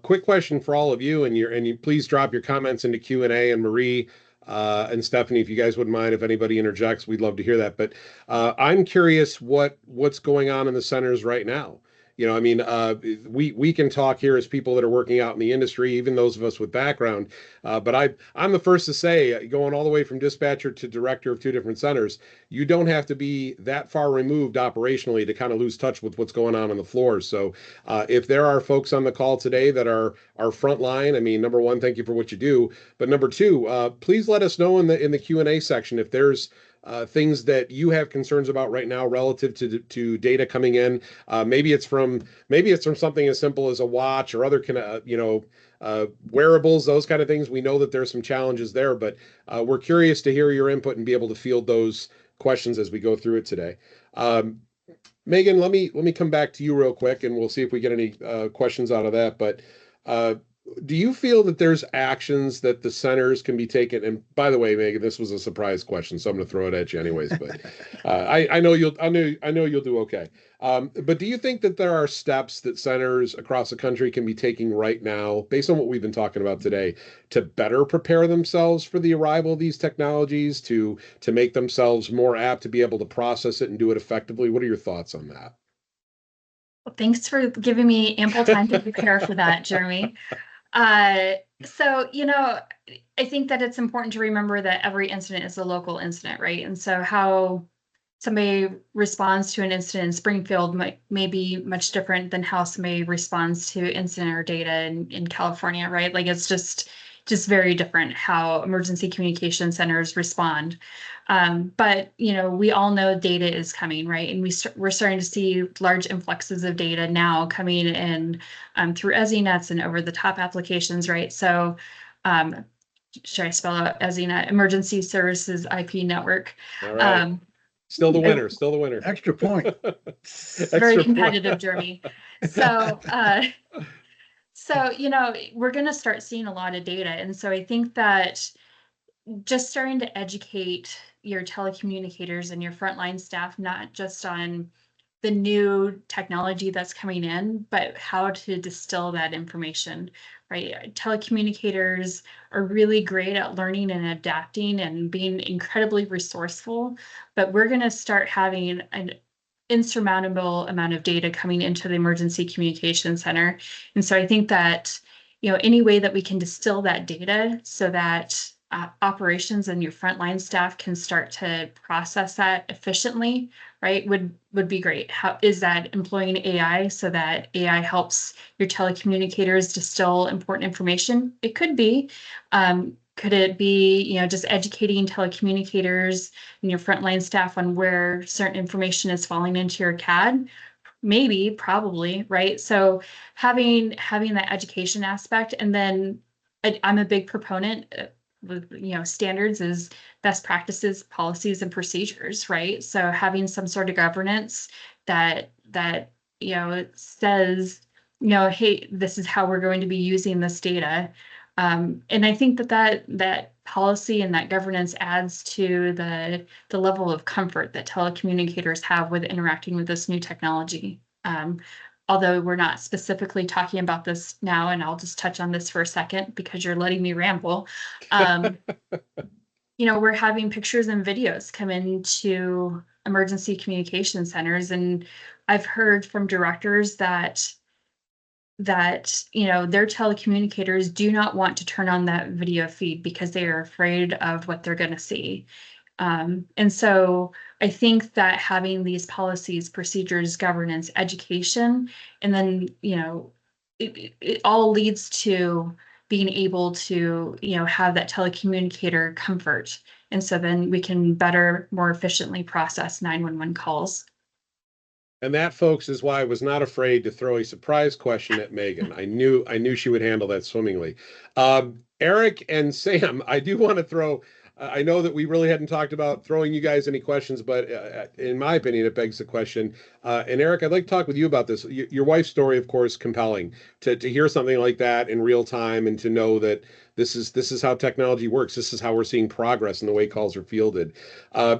Quick question for all of you, and you please drop your comments into Q&A, and Marie and Stephanie, if you guys wouldn't mind, if anybody interjects, we'd love to hear that. But I'm curious what's going on in the centers right now. We can talk here as people that are working out in the industry, even those of us with background. But I'm the first to say, going all the way from dispatcher to director of two different centers, you don't have to be that far removed operationally to kind of lose touch with what's going on the floors. So if there are folks on the call today that are frontline, number one, thank you for what you do. But number two, please let us know in the Q&A section if there's things that you have concerns about right now relative to data coming in. Maybe it's from something as simple as a watch or other wearables, those kind of things. We know that there's some challenges there, but we're curious to hear your input and be able to field those questions as we go through it today. Megan, let me come back to you real quick, and we'll see if we get any questions out of that. But do you feel that there's actions that the centers can be taken? And by the way, Megan, this was a surprise question, so I'm going to throw it at you anyways. But I know you'll do okay. But do you think that there are steps that centers across the country can be taking right now, based on what we've been talking about today, to better prepare themselves for the arrival of these technologies, to make themselves more apt to be able to process it and do it effectively? What are your thoughts on that? Well, thanks for giving me ample time to prepare for that, Jeremy. So, I think that it's important to remember that every incident is a local incident, right? And so how somebody responds to an incident in Springfield may be much different than how somebody responds to incident or data in California, right? Like it's just very different how emergency communication centers respond. But we all know data is coming, right? And we're starting to see large influxes of data now coming in through EZNets and over the top applications, right? So should I spell out EZNet? Emergency Services IP Network. All right. Still the winner. Still the winner. Extra point. Very competitive, Jeremy. So, we're going to start seeing a lot of data. And so I think that just starting to educate your telecommunicators and your frontline staff, not just on the new technology that's coming in, but how to distill that information, right? Telecommunicators are really great at learning and adapting and being incredibly resourceful, but we're going to start having an insurmountable amount of data coming into the emergency communication center. And so I think that, any way that we can distill that data so that operations and your frontline staff can start to process that efficiently, right, would be great. How is that employing AI so that AI helps your telecommunicators distill important information? It could be. Could it be, just educating telecommunicators and your frontline staff on where certain information is falling into your CAD? Maybe, probably, right? So having that education aspect, and then I'm a big proponent with standards is best practices, policies, and procedures, right? So having some sort of governance that says, hey, this is how we're going to be using this data. And I think that policy and that governance adds to the level of comfort that telecommunicators have with interacting with this new technology. Although we're not specifically talking about this now, and I'll just touch on this for a second because you're letting me ramble. We're having pictures and videos come into emergency communication centers, and I've heard from directors that their telecommunicators do not want to turn on that video feed because they are afraid of what they're going to see. And so I think that having these policies, procedures, governance, education, and then, it all leads to being able to, have that telecommunicator comfort. And so then we can better, more efficiently process 911 calls. And that, folks, is why I was not afraid to throw a surprise question at Megan. I knew she would handle that swimmingly. Eric and Sam, I do want to throw. I know that we really hadn't talked about throwing you guys any questions, but in my opinion, it begs the question. And Eric, I'd like to talk with you about this. Your wife's story, of course, compelling. To hear something like that in real time and to know that this is how technology works. This is how we're seeing progress in the way calls are fielded.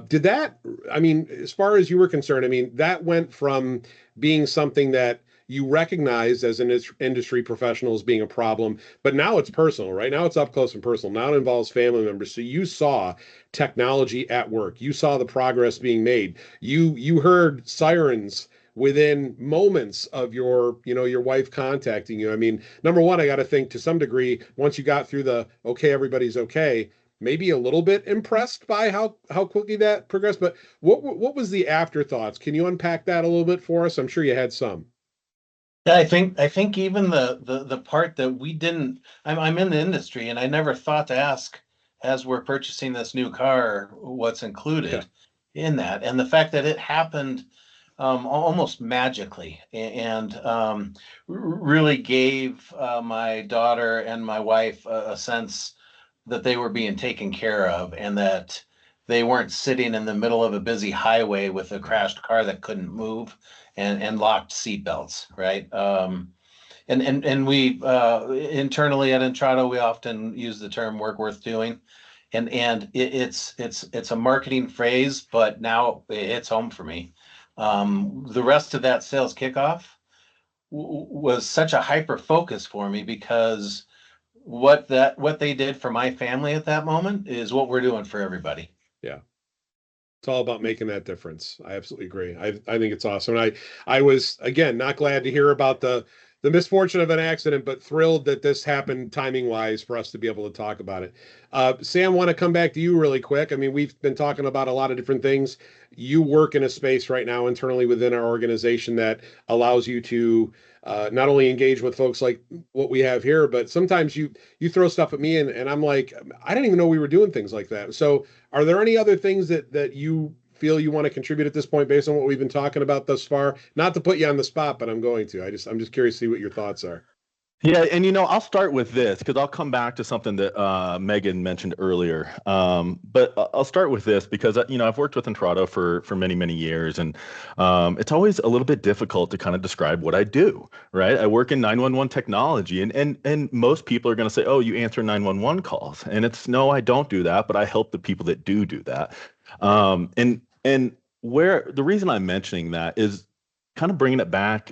Did that? I mean, as far as you were concerned, I mean, that went from being something that you recognize as an industry professional as being a problem, but now it's personal, right? Now it's up close and personal. Now it involves family members. So you saw technology at work. You saw the progress being made. You heard sirens within moments of your wife contacting you. I mean, number one, I got to think to some degree, once you got through the okay, everybody's okay, maybe a little bit impressed by how quickly that progressed. But what was the afterthoughts? Can you unpack that a little bit for us? I'm sure you had some. Yeah, I think even the part that we didn't, I'm in the industry and I never thought to ask as we're purchasing this new car what's included in that, and the fact that it happened almost magically and really gave my daughter and my wife a sense that they were being taken care of and that they weren't sitting in the middle of a busy highway with a crashed car that couldn't move and locked seatbelts, right? And we internally at Intrado, we often use the term work worth doing. And it's a marketing phrase, but now it's home for me. The rest of that sales kickoff was such a hyper focus for me because what they did for my family at that moment is what we're doing for everybody. Yeah. It's all about making that difference. I absolutely agree. I think it's awesome. And I was, again, not glad to hear about the misfortune of an accident, but thrilled that this happened timing wise for us to be able to talk about it. Sam, want to come back to you really quick. I mean, we've been talking about a lot of different things. You work in a space right now internally within our organization that allows you to not only engage with folks like what we have here, but sometimes you throw stuff at me and I'm like, I didn't even know we were doing things like that. So are there any other things that you feel you want to contribute at this point based on what we've been talking about thus far? Not to put you on the spot, but I'm going to. I'm just curious to see what your thoughts are. Yeah, and I'll start with this because I'll come back to something that Megan mentioned earlier. But I'll start with this because I've worked with Intrado for many, many years, and it's always a little bit difficult to kind of describe what I do, right? I work in 911 technology, and most people are going to say, "Oh, you answer 911 calls," and it's no, I don't do that, but I help the people that do that. And where the reason I'm mentioning that is kind of bringing it back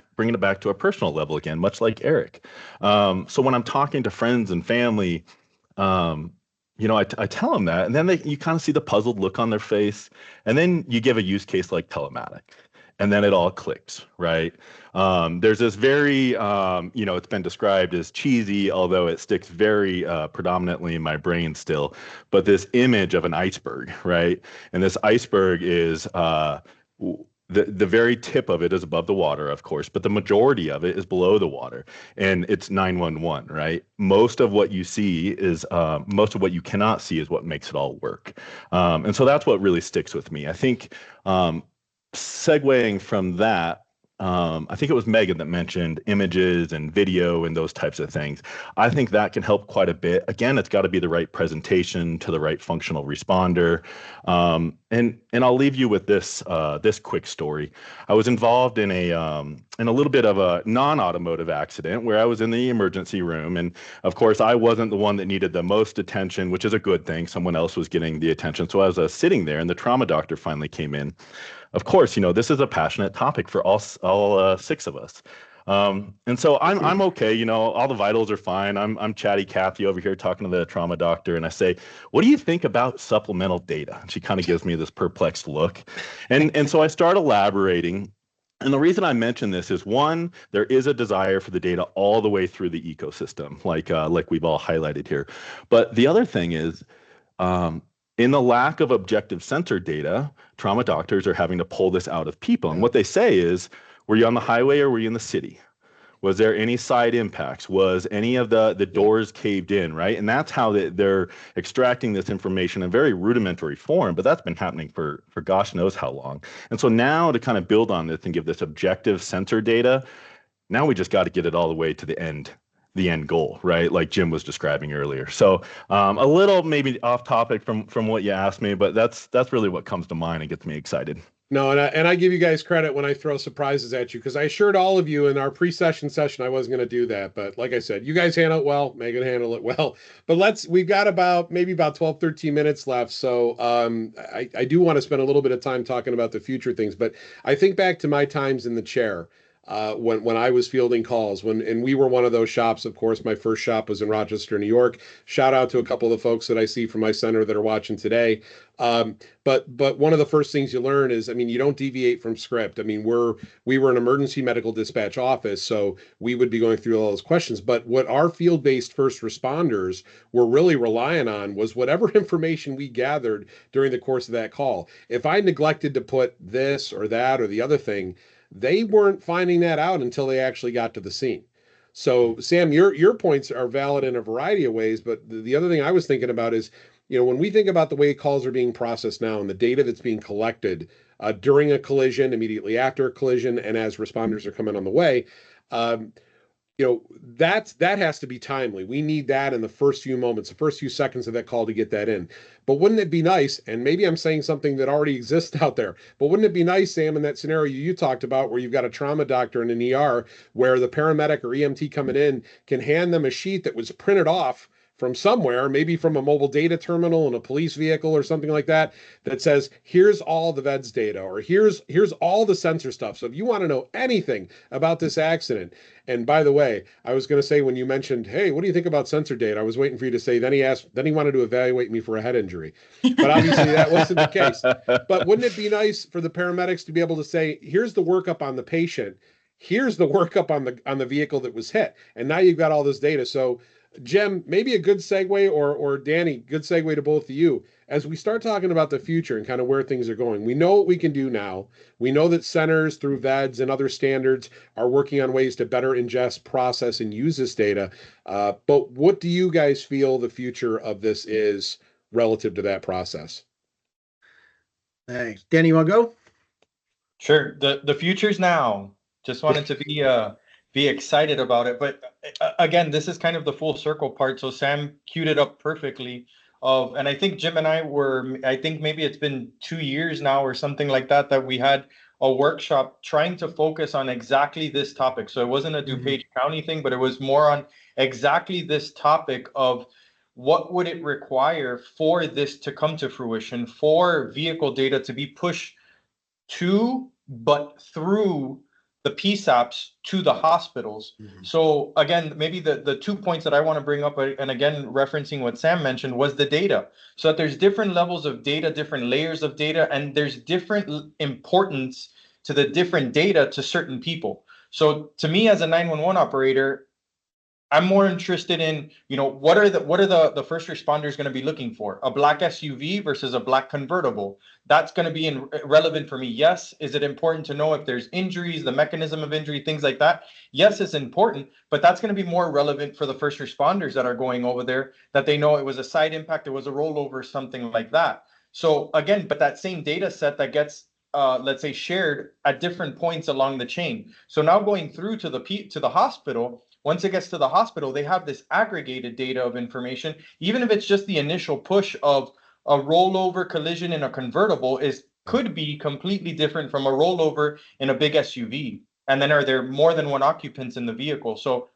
to a personal level again, much like Eric. So when I'm talking to friends and family, I tell them that, and then you kind of see the puzzled look on their face, and then you give a use case like telematics, and then it all clicks, right? There's this very, it's been described as cheesy, although it sticks very predominantly in my brain still, but this image of an iceberg, right? And this iceberg is the very tip of it is above the water, of course, but the majority of it is below the water, and it's 911, right? Most of what you cannot see is what makes it all work. And so that's what really sticks with me. I think segueing from that, I think it was Megan that mentioned images and video and those types of things. I think that can help quite a bit. Again, it's got to be the right presentation to the right functional responder. And I'll leave you with this quick story. I was involved in a little bit of a non-automotive accident where I was in the emergency room, and of course I wasn't the one that needed the most attention, which is a good thing. Someone else was getting the attention. So I was sitting there, and the trauma doctor finally came in. Of course, this is a passionate topic for all 6 of us. And so I'm okay, all the vitals are fine. I'm chatty Kathy over here talking to the trauma doctor, and I say, "What do you think about supplemental data?" And she kind of gives me this perplexed look. And so I start elaborating. And the reason I mention this is, one, there is a desire for the data all the way through the ecosystem, like we've all highlighted here. But the other thing is, in the lack of objective sensor data, trauma doctors are having to pull this out of people. And what they say is, were you on the highway or were you in the city? Was there any side impacts? Was any of the doors caved in, right? And that's how they're extracting this information in very rudimentary form, but that's been happening for gosh knows how long. And so now to kind of build on this and give this objective sensor data, now we just got to get it all the way to the end goal, right? Like Jim was describing earlier. So a little maybe off topic from what you asked me, but that's really what comes to mind and gets me excited. No, and I give you guys credit when I throw surprises at you, because I assured all of you in our pre-session session I wasn't going to do that. But like I said, you guys handle it well. Megan handled it well. But we've got about 12, 13 minutes left. So I do want to spend a little bit of time talking about the future things. But I think back to my times in the chair. When I was fielding calls, and we were one of those shops. Of course, my first shop was in Rochester, New York. Shout out to a couple of the folks that I see from my center that are watching today. But one of the first things you learn is, you don't deviate from script. We were an emergency medical dispatch office, so we would be going through all those questions. But what our field-based first responders were really relying on was whatever information we gathered during the course of that call. If I neglected to put this or that or the other thing, they weren't finding that out until they actually got to the scene. So, Sam, your points are valid in a variety of ways, but the other thing I was thinking about is, when we think about the way calls are being processed now and the data that's being collected during a collision, immediately after a collision, and as responders are coming on the way, that has to be timely. We need that in the first few moments, the first few seconds of that call to get that in. But wouldn't it be nice, and maybe I'm saying something that already exists out there, but wouldn't it be nice, Sam, in that scenario you talked about where you've got a trauma doctor in an ER where the paramedic or EMT coming in can hand them a sheet that was printed off from somewhere, maybe from a mobile data terminal in a police vehicle or something like that, that says, here's all the VEDS data, or here's all the sensor stuff. So if you want to know anything about this accident, and by the way, I was going to say, when you mentioned, hey, what do you think about sensor data? I was waiting for you to say, then he wanted to evaluate me for a head injury. But obviously that wasn't the case. But wouldn't it be nice for the paramedics to be able to say, here's the workup on the patient, here's the workup on the vehicle that was hit, and now you've got all this data. So Jim, maybe a good segue, or Danny, good segue to both of you. As we start talking about the future and kind of where things are going, we know what we can do now. We know that centers through VEDS and other standards are working on ways to better ingest, process, and use this data. But what do you guys feel the future of this is relative to that process? Thanks. Danny, you want to go? Sure. The future's now. Just wanted to be excited about it. But again, this is kind of the full circle part. So Sam queued it up perfectly. And I think Jim and I think maybe it's been 2 years now or something like that, that we had a workshop trying to focus on exactly this topic. So it wasn't a DuPage County thing, but it was more on exactly this topic of what would it require for this to come to fruition, for vehicle data to be pushed to, but through the PSAPs to the hospitals. So again, maybe the 2 points that I want to bring up, and again, referencing what Sam mentioned, was the data. So that there's different levels of data, different layers of data, and there's different importance to the different data to certain people. So to me, as a 911 operator, I'm more interested in, what are the first responders going to be looking for? A black SUV versus a black convertible. That's going to be relevant for me. Yes. Is it important to know if there's injuries, the mechanism of injury, things like that? Yes, it's important, but that's going to be more relevant for the first responders that are going over there, that they know it was a side impact, it was a rollover, something like that. So again, but that same data set that gets let's say shared at different points along the chain. So now going through to the hospital, once it gets to the hospital, they have this aggregated data of information. Even if it's just the initial push of a rollover collision in a convertible could be completely different from a rollover in a big SUV. And then are there more than one occupants in the vehicle? So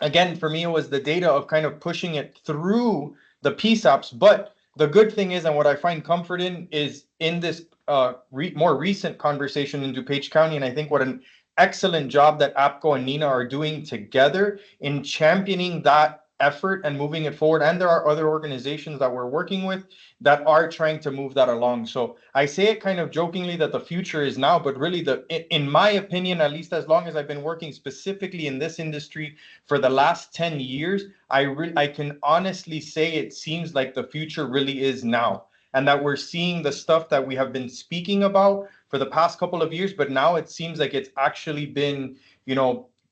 again, for me, it was the data of kind of pushing it through the PSAPs. But the good thing is, and what I find comfort in, is in this more recent conversation in DuPage County, and I think what an excellent job that APCO and NINA are doing together in championing that effort and moving it forward. And there are other organizations that we're working with that are trying to move that along. So I say it kind of jokingly that the future is now, but really in my opinion, at least as long as I've been working specifically in this industry for the last 10 years, I can honestly say it seems like the future really is now. And that we're seeing the stuff that we have been speaking about for the past couple of years, but now it seems like it's actually been,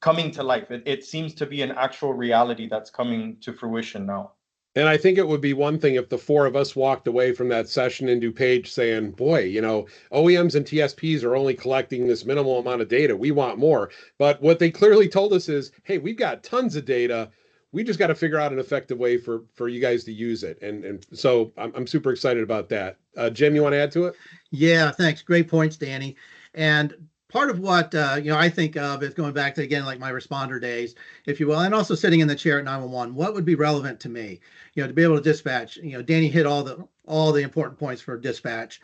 coming to life. It seems to be an actual reality that's coming to fruition now. And I think it would be one thing if the four of us walked away from that session in DuPage saying, boy, OEMs and TSPs are only collecting this minimal amount of data. We want more. But what they clearly told us is, hey, we've got tons of data. We just got to figure out an effective way for you guys to use it. And so I'm super excited about that. Jim, you want to add to it? Yeah, thanks. Great points, Danny. And part of what I think of is going back to, again, like my responder days, if you will, and also sitting in the chair at 911. What would be relevant to me, to be able to dispatch? Danny hit all the important points for dispatch,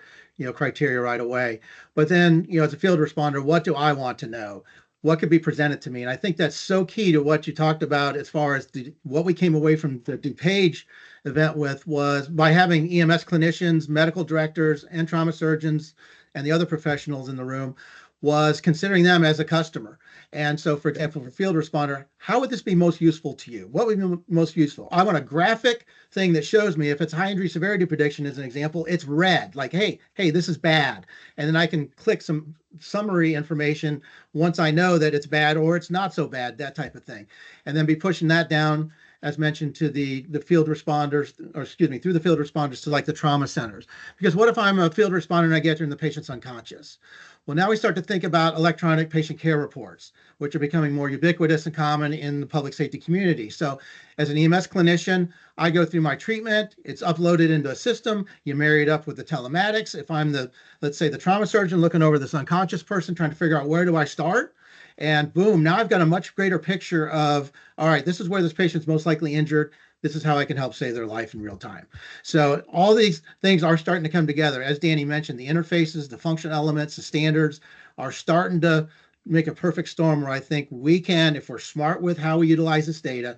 criteria right away. But then, as a field responder, what do I want to know? What could be presented to me? And I think that's so key to what you talked about as far as what we came away from the DuPage event with, was by having EMS clinicians, medical directors, and trauma surgeons, and the other professionals in the room, was considering them as a customer. And so, for example, for field responder, how would this be most useful to you? What would be most useful? I want a graphic thing that shows me, if it's high injury severity prediction as an example, it's red, like, hey, this is bad. And then I can click some summary information once I know that it's bad or it's not so bad, that type of thing. And then be pushing that down, as mentioned, to the field responders, through the field responders to like the trauma centers. Because what if I'm a field responder and I get there and the patient's unconscious? Well, now we start to think about electronic patient care reports, which are becoming more ubiquitous and common in the public safety community. So as an EMS clinician, I go through my treatment, it's uploaded into a system, you marry it up with the telematics. If I'm let's say the trauma surgeon looking over this unconscious person, trying to figure out where do I start? And boom, now I've got a much greater picture of, all right, this is where this patient's most likely injured. this is how I can help save their life in real time. So all these things are starting to come together. As Danny mentioned, the interfaces, the function elements, the standards are starting to make a perfect storm where I think we can, if we're smart with how we utilize this data,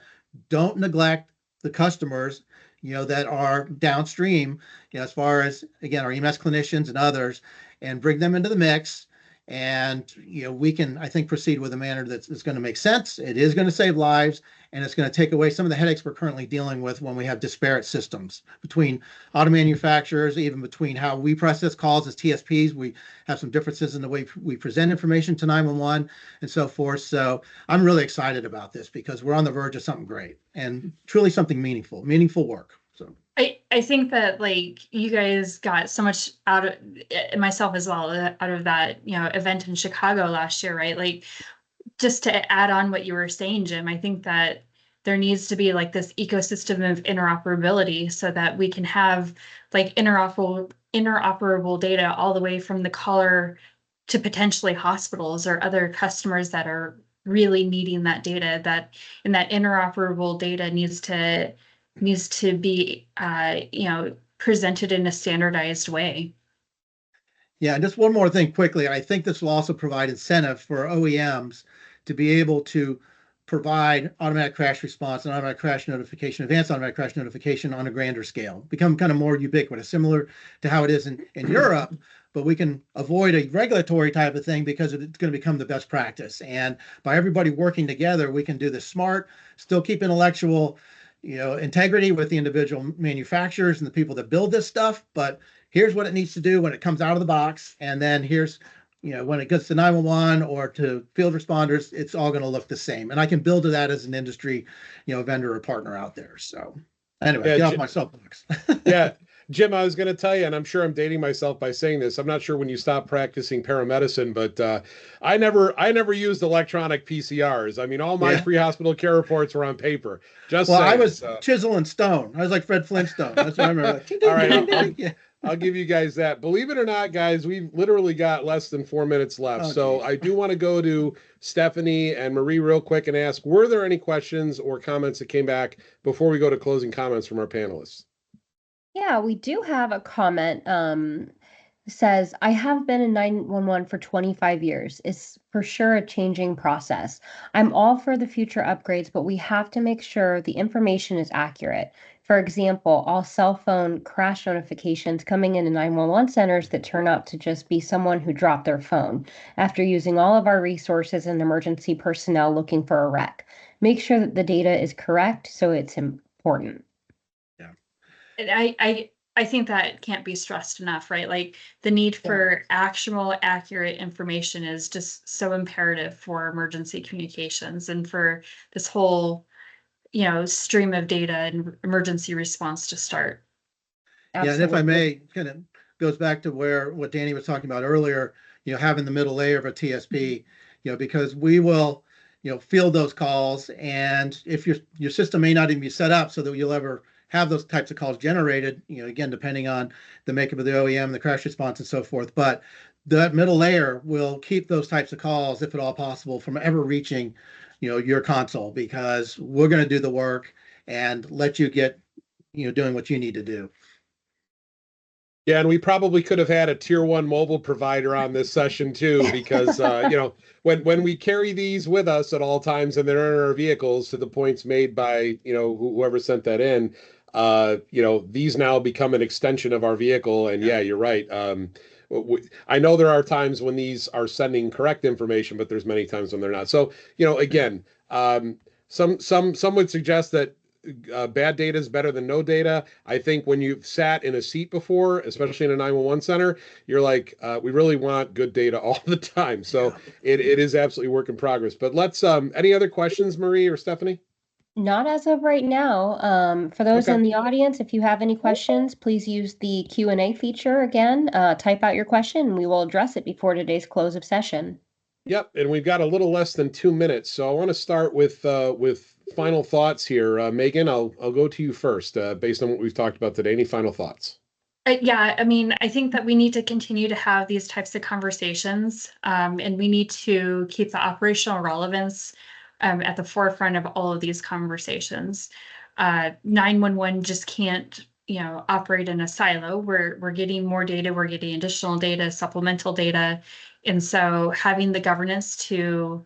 don't neglect the customers, that are downstream, as far as, again, our EMS clinicians and others, and bring them into the mix. And, we can, I think, proceed with a manner that's going to make sense. It is going to save lives, and it's going to take away some of the headaches we're currently dealing with when we have disparate systems between auto manufacturers, even between how we process calls as TSPs. We have some differences in the way we present information to 911 and so forth. So I'm really excited about this because we're on the verge of something great and truly something meaningful work. So I think that like you guys got so much out of myself as well out of that, event in Chicago last year, right? Like just to add on what you were saying, Jim, I think that there needs to be like this ecosystem of interoperability so that we can have like interoperable data all the way from the caller to potentially hospitals or other customers that are really needing that data, and that interoperable data needs to be presented in a standardized way. yeah, and just one more thing quickly. I think this will also provide incentive for OEMs to be able to provide automatic crash response and automatic crash notification, advanced automatic crash notification on a grander scale, become kind of more ubiquitous, similar to how it is in Europe. But we can avoid a regulatory type of thing because it's going to become the best practice. And by everybody working together, we can do this smart, still keep intellectual, integrity with the individual manufacturers and the people that build this stuff. But here's what it needs to do when it comes out of the box. And then here's, when it gets to 911 or to field responders, it's all going to look the same. And I can build to that as an industry, vendor or partner out there. So anyway, Yeah, get off my soapbox. Yeah, Jim, I was going to tell you, and I'm sure I'm dating myself by saying this. I'm not sure when you stopped practicing paramedicine, but I never used electronic PCRs. I mean, all my Yeah. pre-hospital care reports were on paper. Just Well, I saying, was so. chisel and stone. I was like Fred Flintstone. That's what I remember. Like, All right, yeah. I'll give you guys that. Believe it or not, guys, we've literally got less than 4 minutes left. Oh, So geez. I do want to go to Stephanie and Marie real quick and ask, were there any questions or comments that came back before we go to closing comments from our panelists? Yeah, we do have a comment. Says, I have been in 911 for 25 years. It's for sure a changing process. I'm all for the future upgrades, but we have to make sure the information is accurate. For example, all cell phone crash notifications coming into 911 centers that turn out to just be someone who dropped their phone after using all of our resources and emergency personnel looking for a wreck. Make sure that the data is correct, so it's important. And I think that can't be stressed enough, right? Like the need for actual accurate information is just so imperative for emergency communications and for this whole, stream of data and emergency response to start. Yeah, and if I may, kind of goes back to what Danny was talking about earlier, having the middle layer of a TSP, because we will, field those calls. And if your system may not even be set up so that you'll ever have those types of calls generated, again, depending on the makeup of the OEM, the crash response and so forth. But that middle layer will keep those types of calls, if at all possible, from ever reaching, your console, because we're going to do the work and let you get, doing what you need to do. Yeah, and we probably could have had a tier 1 mobile provider on this session too, because when we carry these with us at all times and they're in our vehicles, to the points made by whoever sent that in, these now become an extension of our vehicle. And yeah, you're right. I know there are times when these are sending correct information, but there's many times when they're not. So again, some would suggest that bad data is better than no data. I think when you've sat in a seat before, especially in a 911 center, you're like, we really want good data all the time. So it is absolutely work in progress. But let's, any other questions, Marie or Stephanie? Not as of right now. For those in the audience, if you have any questions, please use the Q&A feature again. Type out your question and we will address it before today's close of session. Yep, and we've got a little less than 2 minutes, so I want to start with final thoughts here. Megan, I'll go to you first, based on what we've talked about today. Any final thoughts? Yeah, I mean, I think that we need to continue to have these types of conversations, and we need to keep the operational relevance at the forefront of all of these conversations. 911 just can't, operate in a silo. We're getting more data, we're getting additional data, supplemental data. And so having the governance to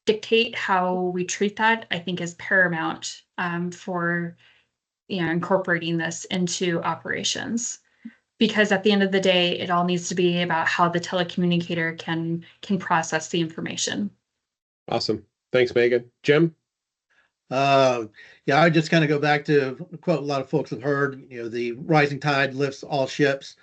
dictate how we treat that, I think is paramount for incorporating this into operations. Because at the end of the day, it all needs to be about how the telecommunicator can process the information. Awesome. Thanks, Megan. Jim? Yeah, I just kind of go back to a quote a lot of folks have heard, the rising tide lifts all ships.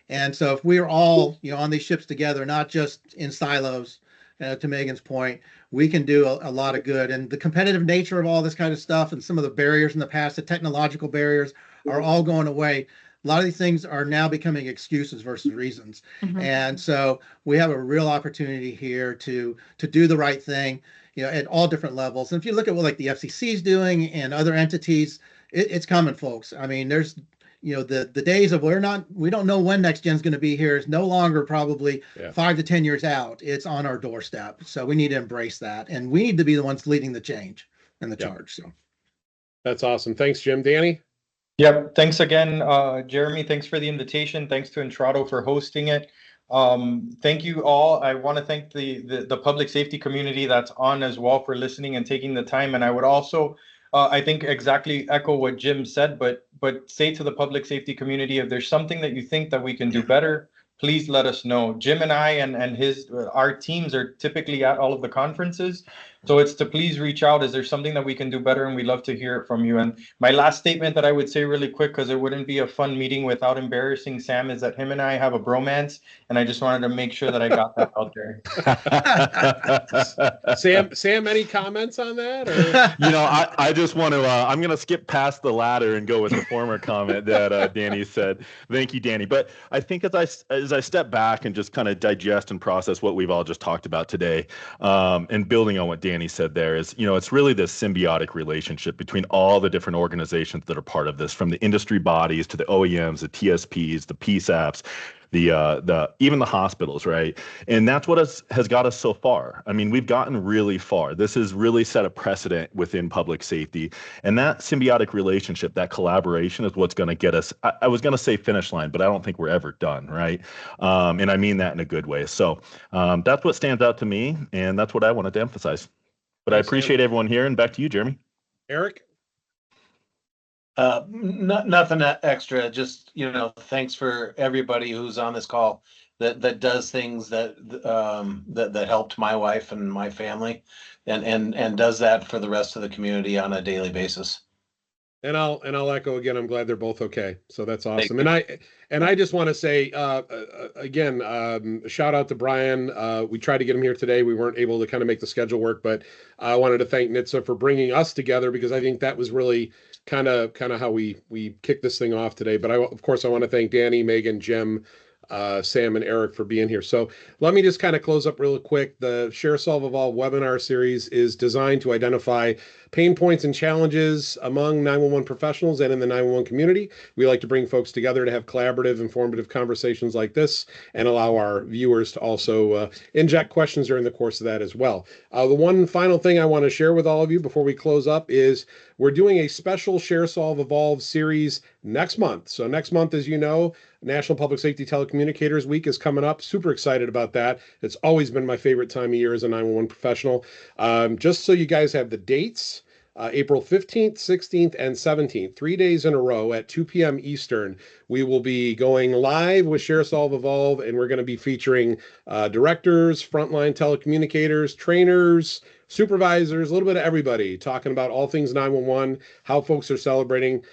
And so if we're all, on these ships together, not just in silos, to Megan's point, we can do a lot of good. And the competitive nature of all this kind of stuff and some of the barriers in the past, the technological barriers are all going away. A lot of these things are now becoming excuses versus reasons. Mhm. And so we have a real opportunity here to do the right thing, at all different levels. And if you look at what like the FCC is doing and other entities, it's coming, folks. I mean, there's, the days of we don't know when next gen's going to be here is no longer probably 5 to 10 years out. It's on our doorstep. So we need to embrace that. And we need to be the ones leading the change and the charge. So that's awesome. Thanks, Jim. Danny? Yep. Thanks again, Jeremy. Thanks for the invitation. Thanks to Intrado for hosting it. Thank you all. I want to thank the public safety community that's on as well for listening and taking the time. And I would also, I think, exactly echo what Jim said, but say to the public safety community, if there's something that you think that we can do better, please let us know. Jim and I and our teams are typically at all of the conferences. So it's to please reach out. Is there something that we can do better? And we'd love to hear it from you. And my last statement that I would say really quick, because it wouldn't be a fun meeting without embarrassing Sam, is that him and I have a bromance. And I just wanted to make sure that I got that out there. Sam, any comments on that? Or? I just want to, I'm going to skip past the latter and go with the former comment that Danny said. Thank you, Danny. But I think as I step back and just kind of digest and process what we've all just talked about today, and building on what Danny said there is, it's really this symbiotic relationship between all the different organizations that are part of this, from the industry bodies to the OEMs, the TSPs, the PSAPs, even the hospitals, right? And that's what has got us so far. I mean, we've gotten really far. This has really set a precedent within public safety. And that symbiotic relationship, that collaboration is what's going to get us, I was going to say finish line, but I don't think we're ever done, right? And I mean that in a good way. So that's what stands out to me, and that's what I wanted to emphasize. But I appreciate everyone here, and back to you, Jeremy. Eric? Nothing extra. Just, thanks for everybody who's on this call that does things that helped my wife and my family, and does that for the rest of the community on a daily basis. And I'll echo again. I'm glad they're both okay. So that's awesome. And I just want to say again, shout out to Brian. We tried to get him here today. We weren't able to kind of make the schedule work, but I wanted to thank NHTSA for bringing us together, because I think that was really kind of how we kicked this thing off today. But of course I want to thank Danny, Megan, Jim, Sam, and Eric for being here. So let me just kind of close up real quick. The Share.Solve.Evole webinar series is designed to identify pain points and challenges among 911 professionals and in the 911 community. We like to bring folks together to have collaborative, informative conversations like this, and allow our viewers to also inject questions during the course of that as well. The one final thing I want to share with all of you before we close up is we're doing a special Share.Solve.Evolve series next month. So next month, as you know, National Public Safety Telecommunicators Week is coming up. Super excited about that. It's always been my favorite time of year as a 911 professional. Just so you guys have the dates, April 15th, 16th, and 17th, 3 days in a row at 2 p.m. Eastern, we will be going live with Share.Solve.Evolve, and we're going to be featuring directors, frontline telecommunicators, trainers, supervisors, a little bit of everybody, talking about all things 911, how folks are celebrating.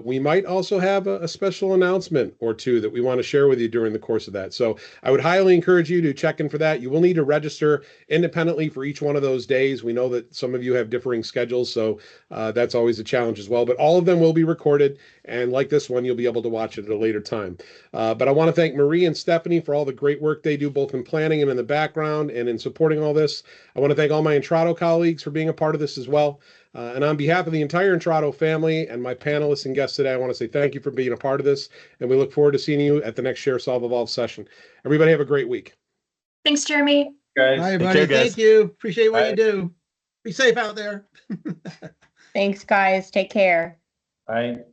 We might also have a special announcement or two that we want to share with you during the course of that. So I would highly encourage you to check in for that. You will need to register independently for each one of those days. We know that some of you have differing schedules, so that's always a challenge as well. But all of them will be recorded, and like this one, you'll be able to watch it at a later time. But I want to thank Marie and Stephanie for all the great work they do, both in planning and in the background and in supporting all this. I want to thank all my Intrado colleagues for being a part of this as well. And on behalf of the entire Intrado family and my panelists and guests today, I want to say thank you for being a part of this, and we look forward to seeing you at the next Share.Solve.Evolve session. Everybody have a great week. Thanks, Jeremy. Guys. Hi, everybody. Take care, guys. Thank you. Appreciate what Bye. you do. Be safe out there. Thanks, guys. Take care. Bye.